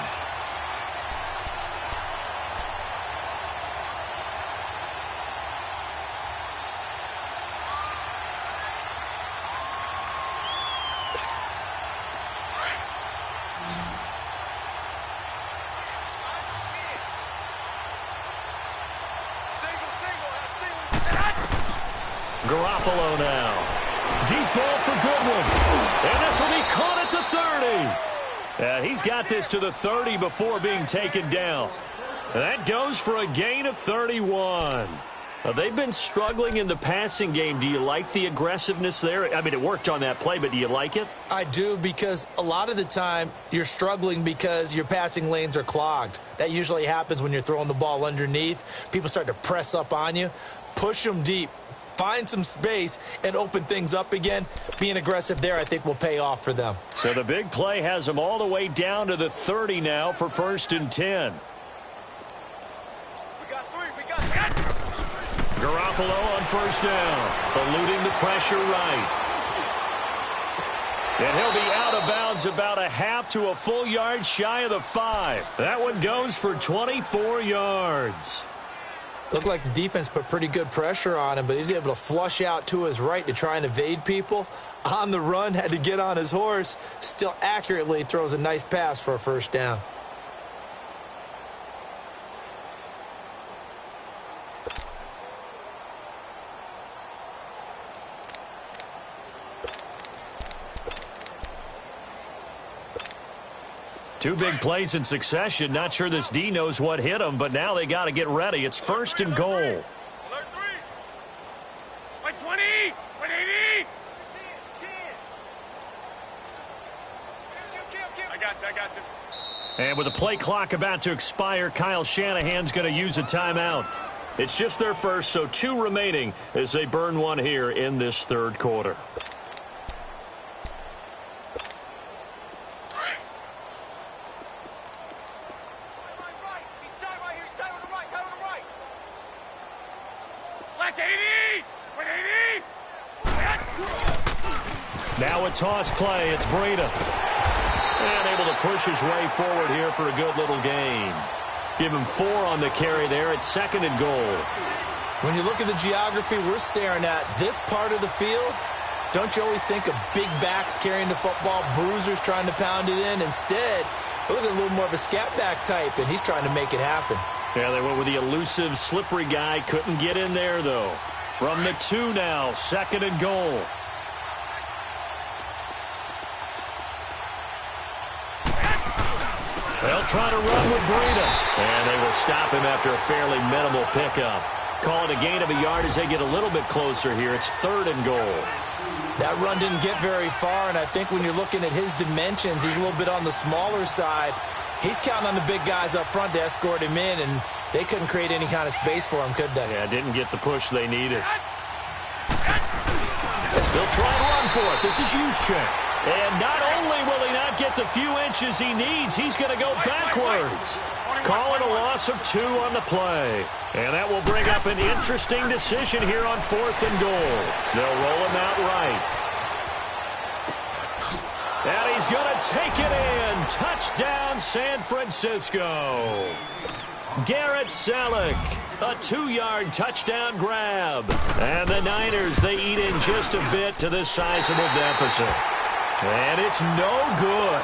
Garoppolo now. Deep ball for Goodwin. And this will be caught at the 30. He's got this to the 30 before being taken down. And that goes for a gain of 31. They've been struggling in the passing game. Do you like the aggressiveness there? I mean, it worked on that play, but do you like it? I do, because a lot of the time you're struggling because your passing lanes are clogged. That usually happens when you're throwing the ball underneath. People start to press up on you. Push them deep. Find some space and open things up again. Being aggressive there, I think, will pay off for them. So the big play has them all the way down to the 30 now for 1st and 10. We got 3. We got 10. Garoppolo on 1st down, eluding the pressure right. And he'll be out of bounds about a half to a full yard shy of the 5. That one goes for 24 yards. Looked like the defense put pretty good pressure on him, but he's able to flush out to his right to try and evade people. On the run, had to get on his horse. Still accurately throws a nice pass for a 1st down. Two big plays in succession. Not sure this D knows what hit him, but now they got to get ready. It's 1st and goal. Alert 3. 120. 180. I got you. I got you. And with the play clock about to expire, Kyle Shanahan's going to use a timeout. It's just their first, so 2 remaining as they burn one here in this 3rd quarter. Now a toss play. It's Breida. And able to push his way forward here for a good little gain. Give him 4 on the carry there. It's 2nd and goal. When you look at the geography we're staring at, this part of the field, don't you always think of big backs carrying the football, bruisers trying to pound it in? Instead, look at a little more of a scat back type, and he's trying to make it happen. Yeah, they went with the elusive, slippery guy. Couldn't get in there, though. From the 2 now, 2nd and goal. They'll try to run with Breida. And they will stop him after a fairly minimal pickup. Call it a gain of a yard as they get a little bit closer here. It's 3rd and goal. That run didn't get very far, and I think when you're looking at his dimensions, he's a little bit on the smaller side. He's counting on the big guys up front to escort him in, and they couldn't create any kind of space for him, could they? Yeah, didn't get the push they needed. They'll try to run for it. This is L2lr1ch. And not only will he not get the few inches he needs, he's going to go backwards. Call it a loss of 2 on the play. And that will bring up an interesting decision here on 4th and goal. They'll roll him out right. And he's going to take it in. Touchdown, San Francisco. Garrett Selleck, a 2-yard touchdown grab. And the Niners, they eat in just a bit to this sizable deficit. And it's no good.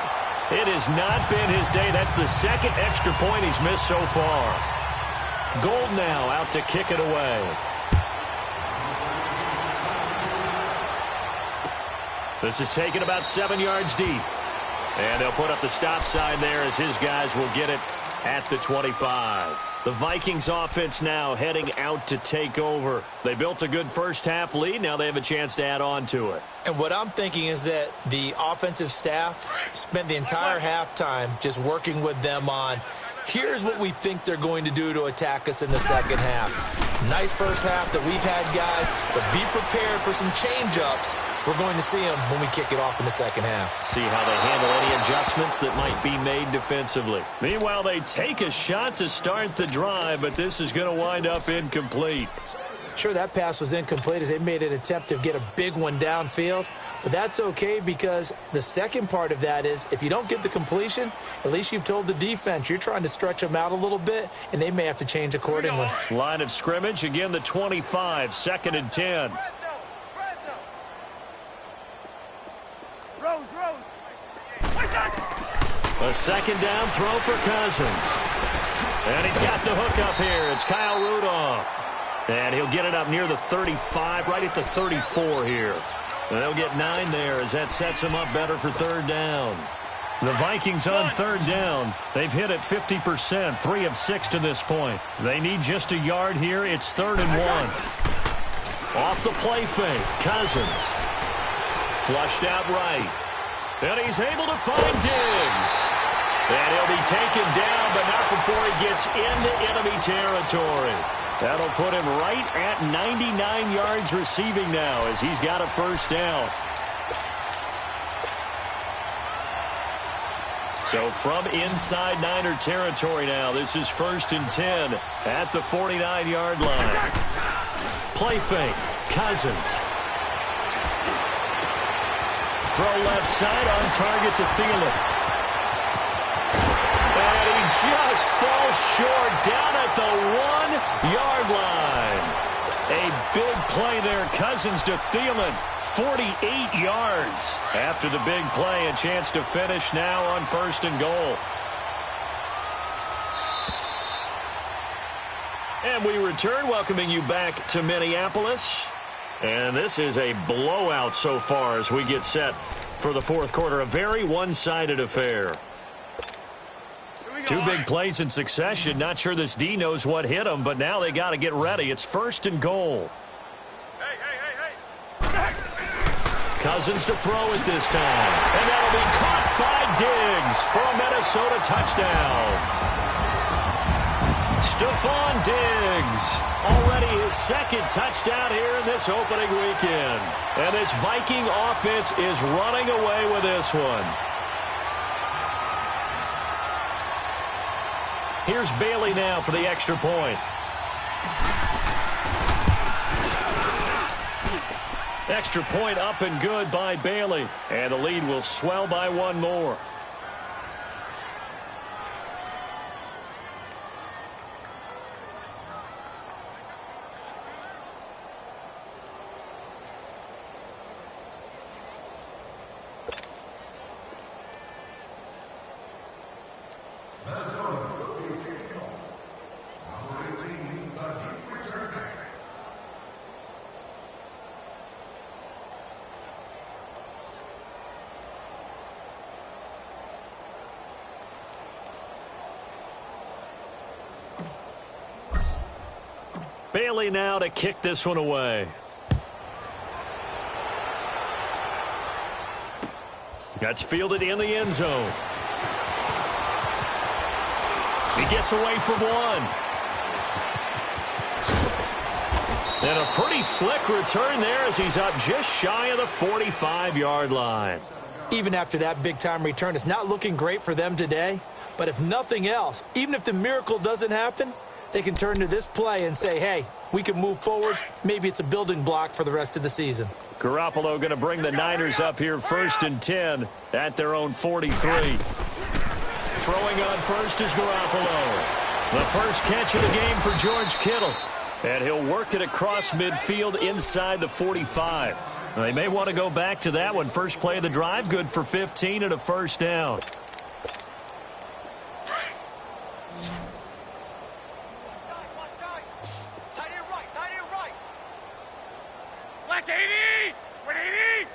It has not been his day. That's the 2nd extra point he's missed so far. Gold now out to kick it away. This is taken about 7 yards deep. And they'll put up the stop sign there as his guys will get it at the 25. The Vikings offense now heading out to take over. They built a good first half lead. Now they have a chance to add on to it. And what I'm thinking is that the offensive staff spent the entire halftime just working with them on, here's what we think they're going to do to attack us in the second half. Nice first half that we've had, guys, but be prepared for some change-ups. We're going to see them when we kick it off in the second half. See how they handle any adjustments that might be made defensively. Meanwhile, they take a shot to start the drive, but this is going to wind up incomplete. Sure, that pass was incomplete as they made an attempt to get a big one downfield, but that's okay because the second part of that is if you don't get the completion, at least you've told the defense you're trying to stretch them out a little bit, and they may have to change accordingly. Line of scrimmage, again the 25, 2nd and 10. A 2nd down throw for Cousins. And he's got the hook up here. It's Kyle Rudolph. And he'll get it up near the 35, right at the 34 here. And they'll get 9 there as that sets him up better for 3rd down. The Vikings on third down. They've hit it 50%, 3 of 6 to this point. They need just a yard here. It's 3rd and 1. Off the play fake, Cousins. Flushed out right. And he's able to find Diggs. And he'll be taken down, but not before he gets into enemy territory. That'll put him right at 99 yards receiving now as he's got a first down. So from inside Niner territory now, this is 1st and 10 at the 49-yard line. Play fake, Cousins. Throw left side on target to Thielen. And he just falls short down at the 1-yard line. A big play there, Cousins to Thielen. 48 yards after the big play. A chance to finish now on 1st and goal. And we return, welcoming you back to Minneapolis. And this is a blowout so far as we get set for the 4th quarter. A very one-sided affair. 2 big plays in succession. Not sure this D knows what hit him, but now they got to get ready. It's 1st and goal. Cousins to throw it this time. And that'll be caught by Diggs for a Minnesota touchdown. Stephon Diggs, already his 2nd touchdown here in this opening weekend. And this Viking offense is running away with this one. Here's Bailey now for the extra point. Extra point up and good by Bailey. And the lead will swell by 1 more. Bailey now to kick this one away. That's fielded in the end zone. He gets away from 1. And a pretty slick return there as he's up just shy of the 45-yard line. Even after that big-time return, it's not looking great for them today. But if nothing else, even if the miracle doesn't happen, they can turn to this play and say, hey, we can move forward. Maybe it's a building block for the rest of the season. Garoppolo going to bring the Niners up here 1st and 10 at their own 43. Throwing on first is Garoppolo. The first catch of the game for George Kittle. And he'll work it across midfield inside the 45. They may want to go back to that one. First play of the drive, good for 15 and a first down. Black 80! 180!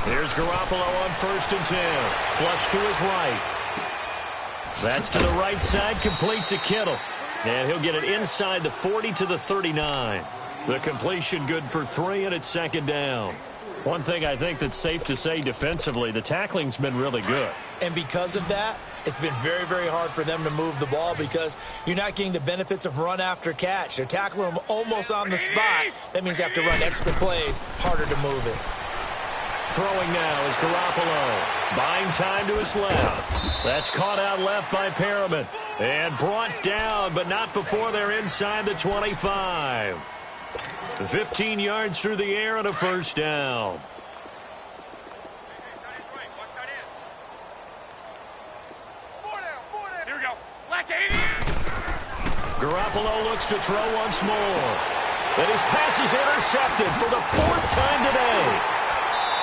Here's Garoppolo on 1st and 10. Flush to his right. That's to the right side, complete to Kittle. And he'll get it inside the 40 to the 39. The completion good for 3, and it's 2nd down. One thing I think that's safe to say defensively, the tackling's been really good. And because of that, it's been very, very hard for them to move the ball because you're not getting the benefits of run after catch. They're tackling them almost on the spot. That means they have to run extra plays, harder to move it. Throwing now is Garoppolo. Buying time to his left. That's caught out left by Perriman. And brought down, but not before they're inside the 25. 15 yards through the air and a first down. Here we go. Black 80! Garoppolo looks to throw once more. And his pass is intercepted for the 4th time today.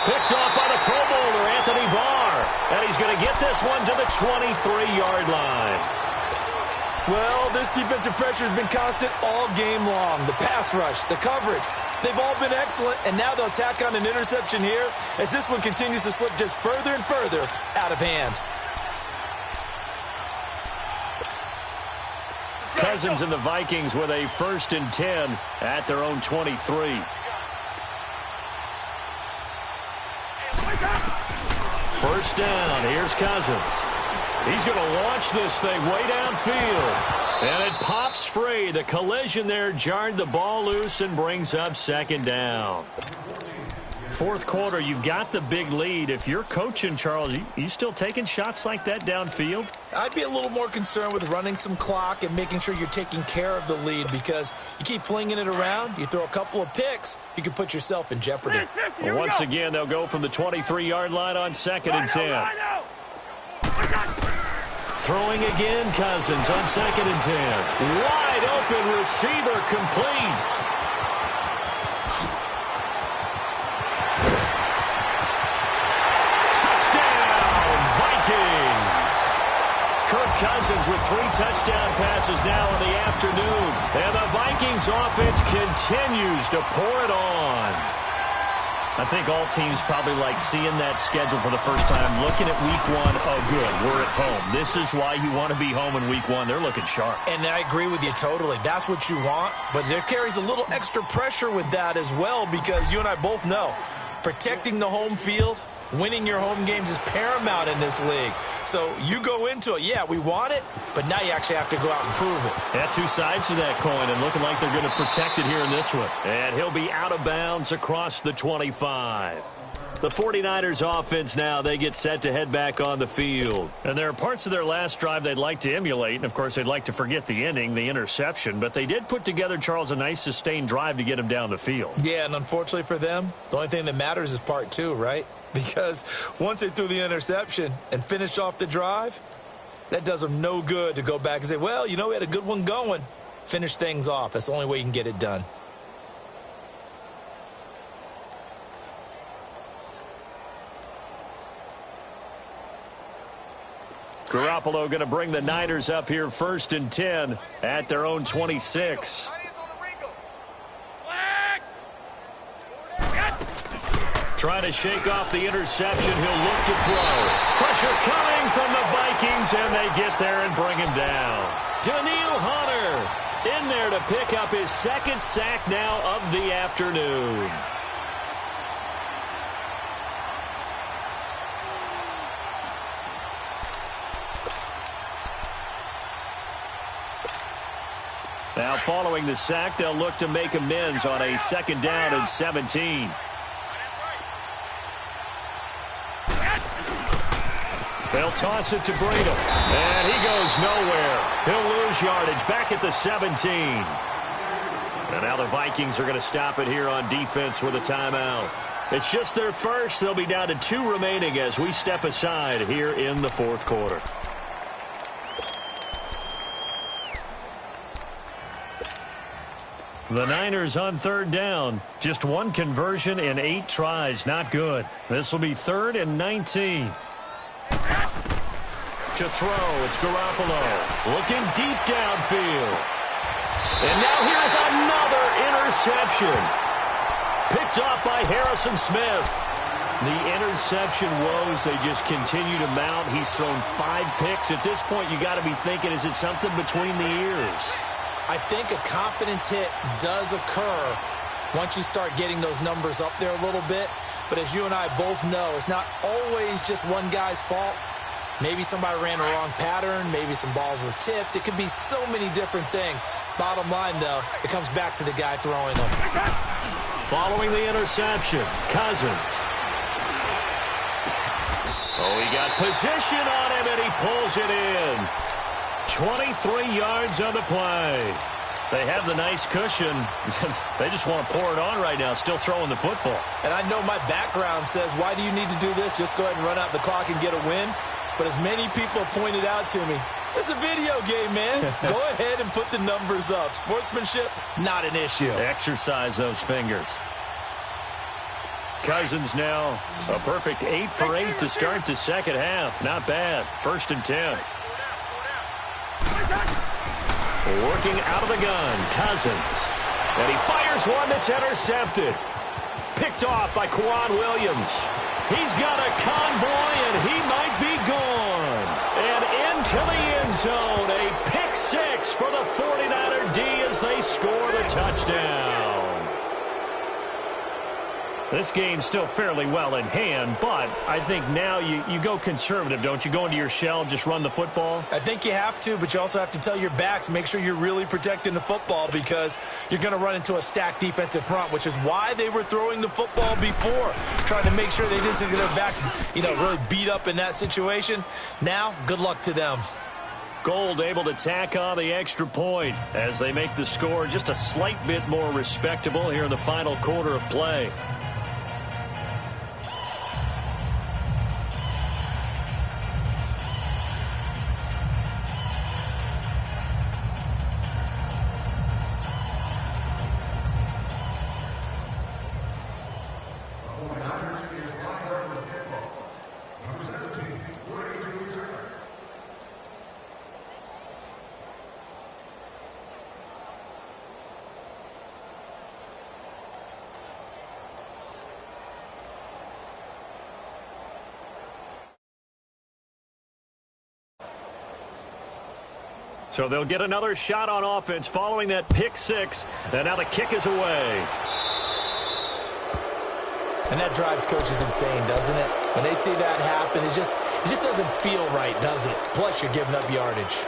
Picked off by the Pro Bowler, Anthony Barr. And he's going to get this one to the 23-yard line. Well, this defensive pressure has been constant all game long. The pass rush, the coverage, they've all been excellent, and now they'll tack on an interception here as this one continues to slip just further and further out of hand. Cousins and the Vikings with a 1st and 10 at their own 23. First down, here's Cousins. He's going to launch this thing way downfield. And it pops free. The collision there jarred the ball loose and brings up 2nd down. 4th quarter, you've got the big lead. If you're coaching, Charles, you still taking shots like that downfield? I'd be a little more concerned with running some clock and making sure you're taking care of the lead, because you keep flinging it around, you throw a couple of picks, you can put yourself in jeopardy. Well, once again, they'll go from the 23-yard line on 2nd and 10. Throwing again, Cousins on 2nd and 10. Wide open receiver, complete. Cousins with 3 touchdown passes now in the afternoon. And the Vikings offense continues to pour it on. I think all teams probably like seeing that schedule for the first time, looking at week 1. Oh, good, we're at home. This is why you want to be home in week 1. They're looking sharp. And I agree with you totally. That's what you want. But there carries a little extra pressure with that as well, because you and I both know protecting the home field, winning your home games is paramount in this league. So you go into it, yeah, we want it, but now you actually have to go out and prove it. Yeah, 2 sides to that coin, and looking like they're going to protect it here in this one. And he'll be out of bounds across the 25. The 49ers offense now, they get set to head back on the field. And there are parts of their last drive they'd like to emulate, and of course they'd like to forget the ending, the interception, but they did put together, Charles, a nice sustained drive to get him down the field. Yeah, and unfortunately for them, the only thing that matters is part 2, right? Because once they threw the interception and finished off the drive, that does them no good to go back and say, well, you know, we had a good one going. Finish things off. That's the only way you can get it done. Garoppolo going to bring the Niners up here 1st and 10 at their own 26. Trying to shake off the interception. He'll look to throw. Pressure coming from the Vikings, and they get there and bring him down. Daniil Hunter in there to pick up his 2nd sack now of the afternoon. Now following the sack, they'll look to make amends on a 2nd down and 17. They'll toss it to Breida, and he goes nowhere. He'll lose yardage back at the 17. And now the Vikings are going to stop it here on defense with a timeout. It's just their first. They'll be down to 2 remaining as we step aside here in the 4th quarter. The Niners on 3rd down. Just 1 conversion in 8 tries. Not good. This will be 3rd and 19. To throw, it's Garoppolo. Looking deep downfield. And now here's another interception. Picked off by Harrison Smith. The interception woes, they just continue to mount. He's thrown 5 picks. At this point, you got to be thinking, is it something between the ears? I think a confidence hit does occur once you start getting those numbers up there a little bit. But as you and I both know, it's not always just one guy's fault. Maybe somebody ran a wrong pattern. Maybe some balls were tipped. It could be so many different things. Bottom line, though, it comes back to the guy throwing them. Following the interception, Cousins. Oh, he got position on him, and he pulls it in. 23 yards on the play. They have the nice cushion. They just want to pour it on right now, still throwing the football. And I know my background says, why do you need to do this? Just go ahead and run out the clock and get a win. But as many people have pointed out to me, it's a video game, man. Go ahead and put the numbers up. Sportsmanship, not an issue. Exercise those fingers. Cousins now. A perfect 8 for 8 to start the second half. Not bad. 1st and 10. Working out of the gun, Cousins. And he fires one that's intercepted. Picked off by Quan Williams. He's got a convoy, and he might be gone. And into the end zone, a pick 6 for the 49er D as they score the touchdown. This game's still fairly well in hand, but I think now you go conservative, don't you? Go into your shell, just run the football? I think you have to, but you also have to tell your backs, make sure you're really protecting the football because you're going to run into a stacked defensive front, which is why they were throwing the football before, trying to make sure they didn't get their backs, really beat up in that situation. Now, good luck to them. Gold able to tack on the extra point as they make the score just a slight bit more respectable here in the final quarter of play. So they'll get another shot on offense following that pick 6. And now the kick is away. And that drives coaches insane, doesn't it? When they see that happen, it just doesn't feel right, does it? Plus, you're giving up yardage.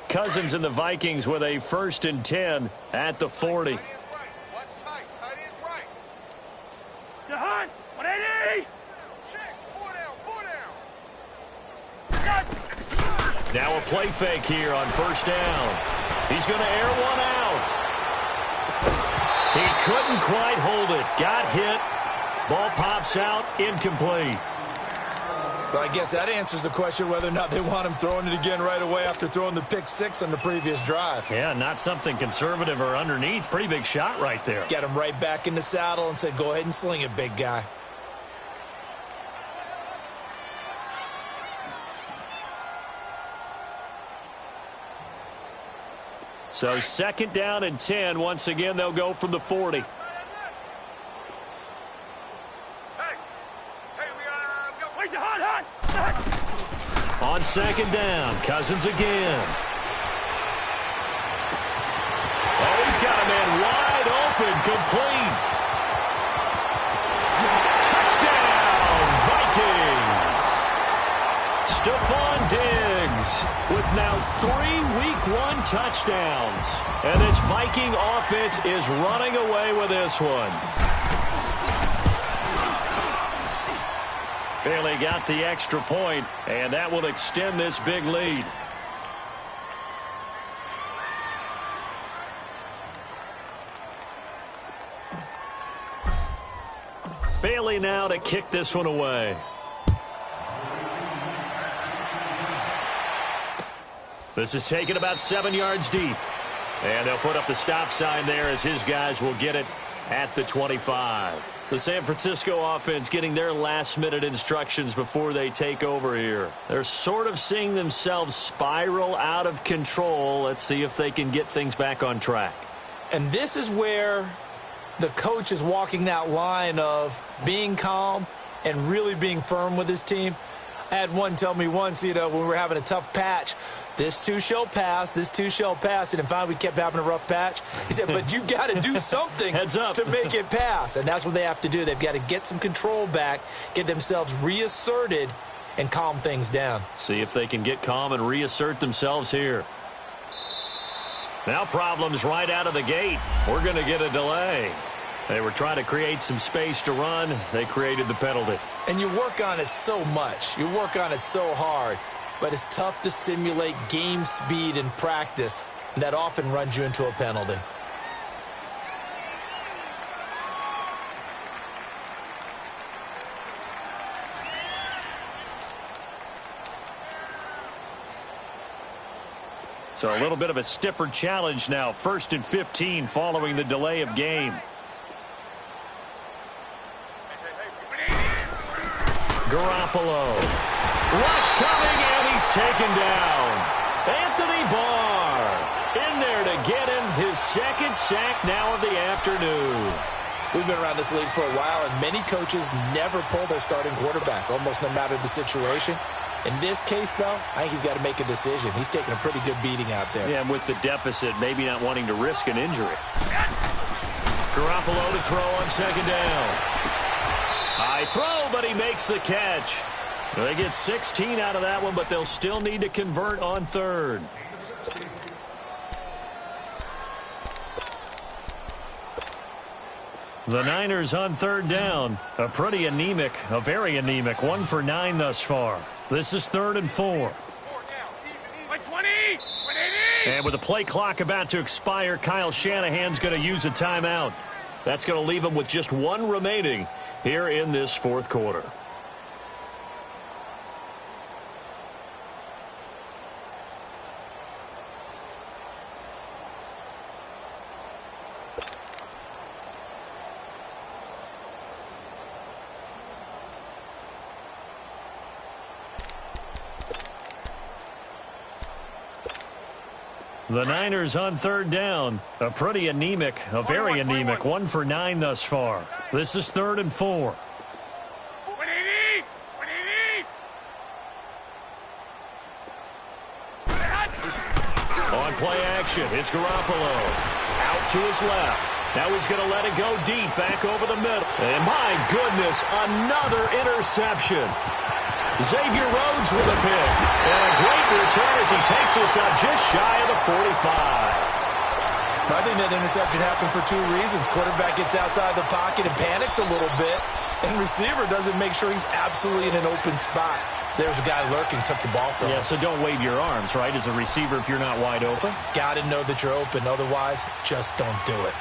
Cousins and the Vikings with a 1st and 10 at the 40. Tight is right. Watch tight. Tight is right. To Hunt. 180. Check. 4 down. 4 down. Now a play fake here on 1st down. He's going to air one out. He couldn't quite hold it. Got hit. Ball pops out. Incomplete. But I guess that answers the question whether or not they want him throwing it again right away after throwing the pick 6 on the previous drive. Yeah, not something conservative or underneath. Pretty big shot right there. Get him right back in the saddle and said, go ahead and sling it, big guy. So 2nd down and 10. Once again, they'll go from the 40. On 2nd down, Cousins again. Oh, he's got a man wide open, complete. Touchdown, Vikings. Stephon Diggs with now 3 Week 1 touchdowns. And this Viking offense is running away with this one. Bailey got the extra point, and that will extend this big lead. Bailey now to kick this one away. This is taken about 7 yards deep. And they'll put up the stop sign there as his guys will get it at the 25. The San Francisco offense getting their last-minute instructions before they take over here. They're sort of seeing themselves spiral out of control. Let's see if they can get things back on track. And this is where the coach is walking that line of being calm and really being firm with his team. I had one tell me once, when we were having a tough patch, this too shall pass, this too shall pass. And finally, we kept having a rough patch. He said, but you've got to do something Heads up. to make it pass. And that's what they have to do. They've got to get some control back, get themselves reasserted, and calm things down. See if they can get calm and reassert themselves here. Now problems right out of the gate. We're going to get a delay. They were trying to create some space to run. They created the penalty. And you work on it so much. You work on it so hard. But it's tough to simulate game speed in practice. And that often runs you into a penalty. So a little bit of a stiffer challenge now. 1st and 15 following the delay of game. Garoppolo. Rush coming, and he's taken down. Anthony Barr in there to get him his 2nd sack now of the afternoon. We've been around this league for a while, and many coaches never pull their starting quarterback, almost no matter the situation. In this case, though, I think he's got to make a decision. He's taking a pretty good beating out there. Yeah, and with the deficit, maybe not wanting to risk an injury. Garoppolo to throw on 2nd down. High throw, but he makes the catch. They get 16 out of that one, but they'll still need to convert on 3rd. The Niners on 3rd down. A pretty anemic, a very anemic 1 for 9 thus far. This is 3rd and 4. And with the play clock about to expire, Kyle Shanahan's going to use a timeout. That's going to leave him with just 1 remaining here in this 4th quarter. The Niners on 3rd down. A pretty anemic, a very anemic 1 for 9 thus far. This is 3rd and 4. On play action, it's Garoppolo. Out to his left. Now he's going to let it go deep, back over the middle. And my goodness, another interception. Xavier Rhodes with a pick. And a great return as he takes us up just shy of the 45. I think that interception happened for 2 reasons. Quarterback gets outside the pocket and panics a little bit. And receiver doesn't make sure he's absolutely in an open spot. So there's a guy lurking, took the ball from him. Yeah, so don't wave your arms, right, as a receiver if you're not wide open. Got to know that you're open. Otherwise, just don't do it.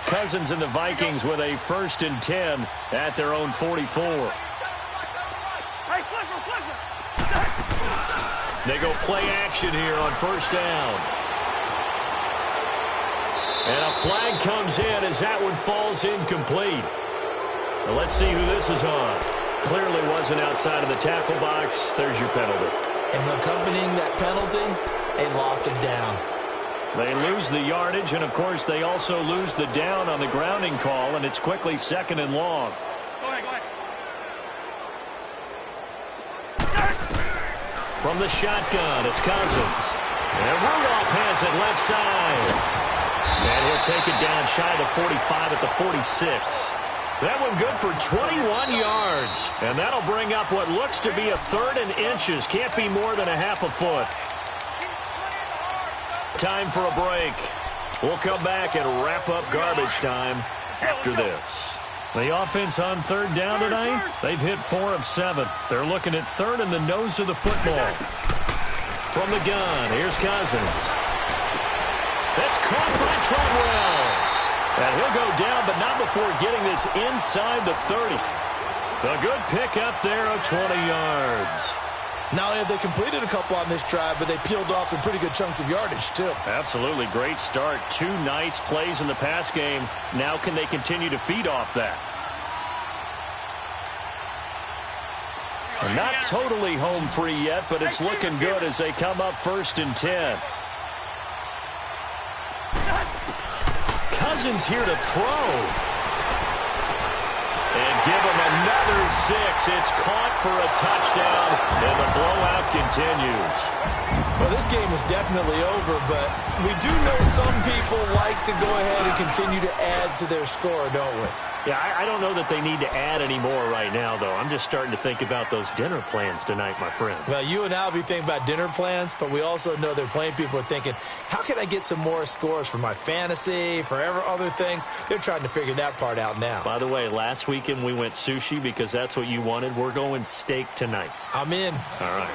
Cousins and the Vikings with a 1st and 10 at their own 44. They go play action here on 1st down. And a flag comes in as that one falls incomplete. Well, let's see who this is on. Clearly wasn't outside of the tackle box. There's your penalty. And accompanying that penalty, a loss of down. They lose the yardage, and, of course, they also lose the down on the grounding call, and it's quickly 2nd and long. Go ahead. From the shotgun, it's Cousins. And Rudolph has it left side. And he'll take it down shy of the 45 at the 46. That one good for 21 yards. And that'll bring up what looks to be a 3rd and inches. Can't be more than a half a foot. Time for a break. We'll come back and wrap up garbage time after this. The offense on 3rd down tonight, they've hit 4 of 7. They're looking at 3rd in the nose of the football. From the gun, here's Cousins. That's caught by Treadwell. And he'll go down, but not before getting this inside the 30. A good pickup there of 20 yards. Not only have they completed a couple on this drive, but they peeled off some pretty good chunks of yardage, too. Absolutely. Great start. 2 nice plays in the pass game. Now can they continue to feed off that? Not totally home free yet, but it's looking good as they come up 1st and 10. Cousins here to throw. And give him another 6. It's caught for a touchdown, and the blowout continues. Well, this game is definitely over, but we do know some people like to go ahead and continue to add to their score, don't we? Yeah, I don't know that they need to add any more right now, though. I'm just starting to think about those dinner plans tonight, my friend. Well, you and I will be thinking about dinner plans, but we also know there are plenty of people are thinking, how can I get some more scores for my fantasy, for other things? They're trying to figure that part out now. By the way, last weekend we went sushi because that's what you wanted. We're going steak tonight. I'm in. All right.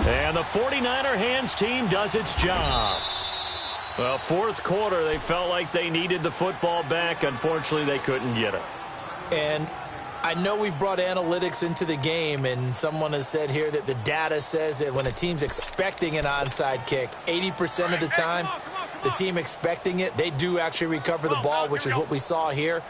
And the 49er hands team does its job. Well, fourth quarter, they felt like they needed the football back. Unfortunately, they couldn't get it. And I know we brought analytics into the game, and someone has said here that the data says that when a team's expecting an onside kick, 80% of the time, the team expecting it, they do actually recover the ball, which is what we saw here.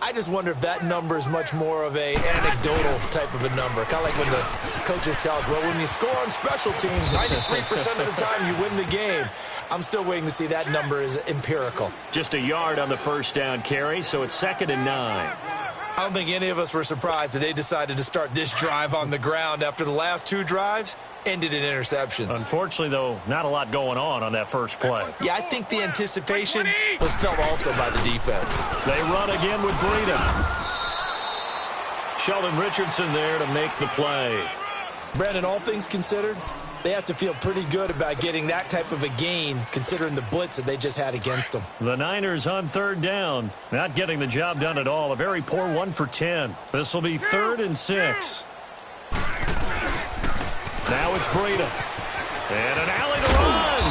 I just wonder if that number is much more of an anecdotal type of a number. Kind of like when the coaches tell us, well, when you score on special teams, 93% of the time you win the game. I'm still waiting to see that number is empirical. Just a yard on the first down carry, so it's 2nd and 9. I don't think any of us were surprised that they decided to start this drive on the ground after the last 2 drives ended in interceptions. Unfortunately, though, not a lot going on that first play. Yeah, I think the anticipation was felt also by the defense. They run again with Breida. Sheldon Richardson there to make the play. Brandon, all things considered, they have to feel pretty good about getting that type of a gain, considering the blitz that they just had against them. The Niners on 3rd down, not getting the job done at all. A very poor 1 for 10. This will be 3rd and 6. Now it's Breida. And an alley to run.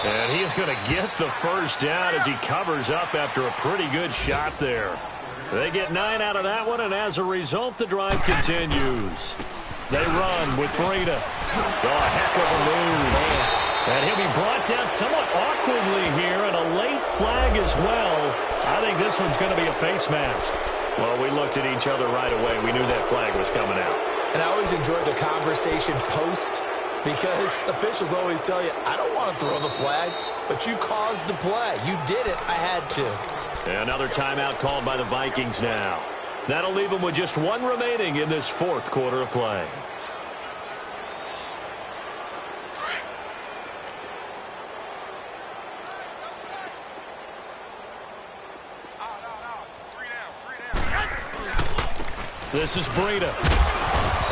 And he is going to get the first down as he covers up after a pretty good shot there. They get 9 out of that one, and as a result, the drive continues. They run with Breida. Oh, a heck of a move. And he'll be brought down somewhat awkwardly here, and a late flag as well. I think this one's going to be a face mask. Well, we looked at each other right away. We knew that flag was coming out. And I always enjoy the conversation post, because officials always tell you, I don't want to throw the flag, but you caused the play. You did it. I had to. And another timeout called by the Vikings now. That'll leave them with just 1 remaining in this 4th quarter of play. This is Breida.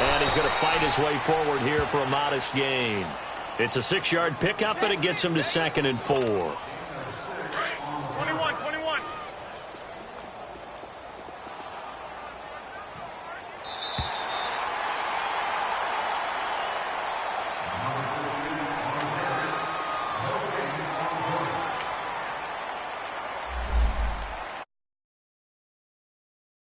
And he's going to fight his way forward here for a modest gain. It's a 6-yard pickup, and it gets him to 2nd and 4.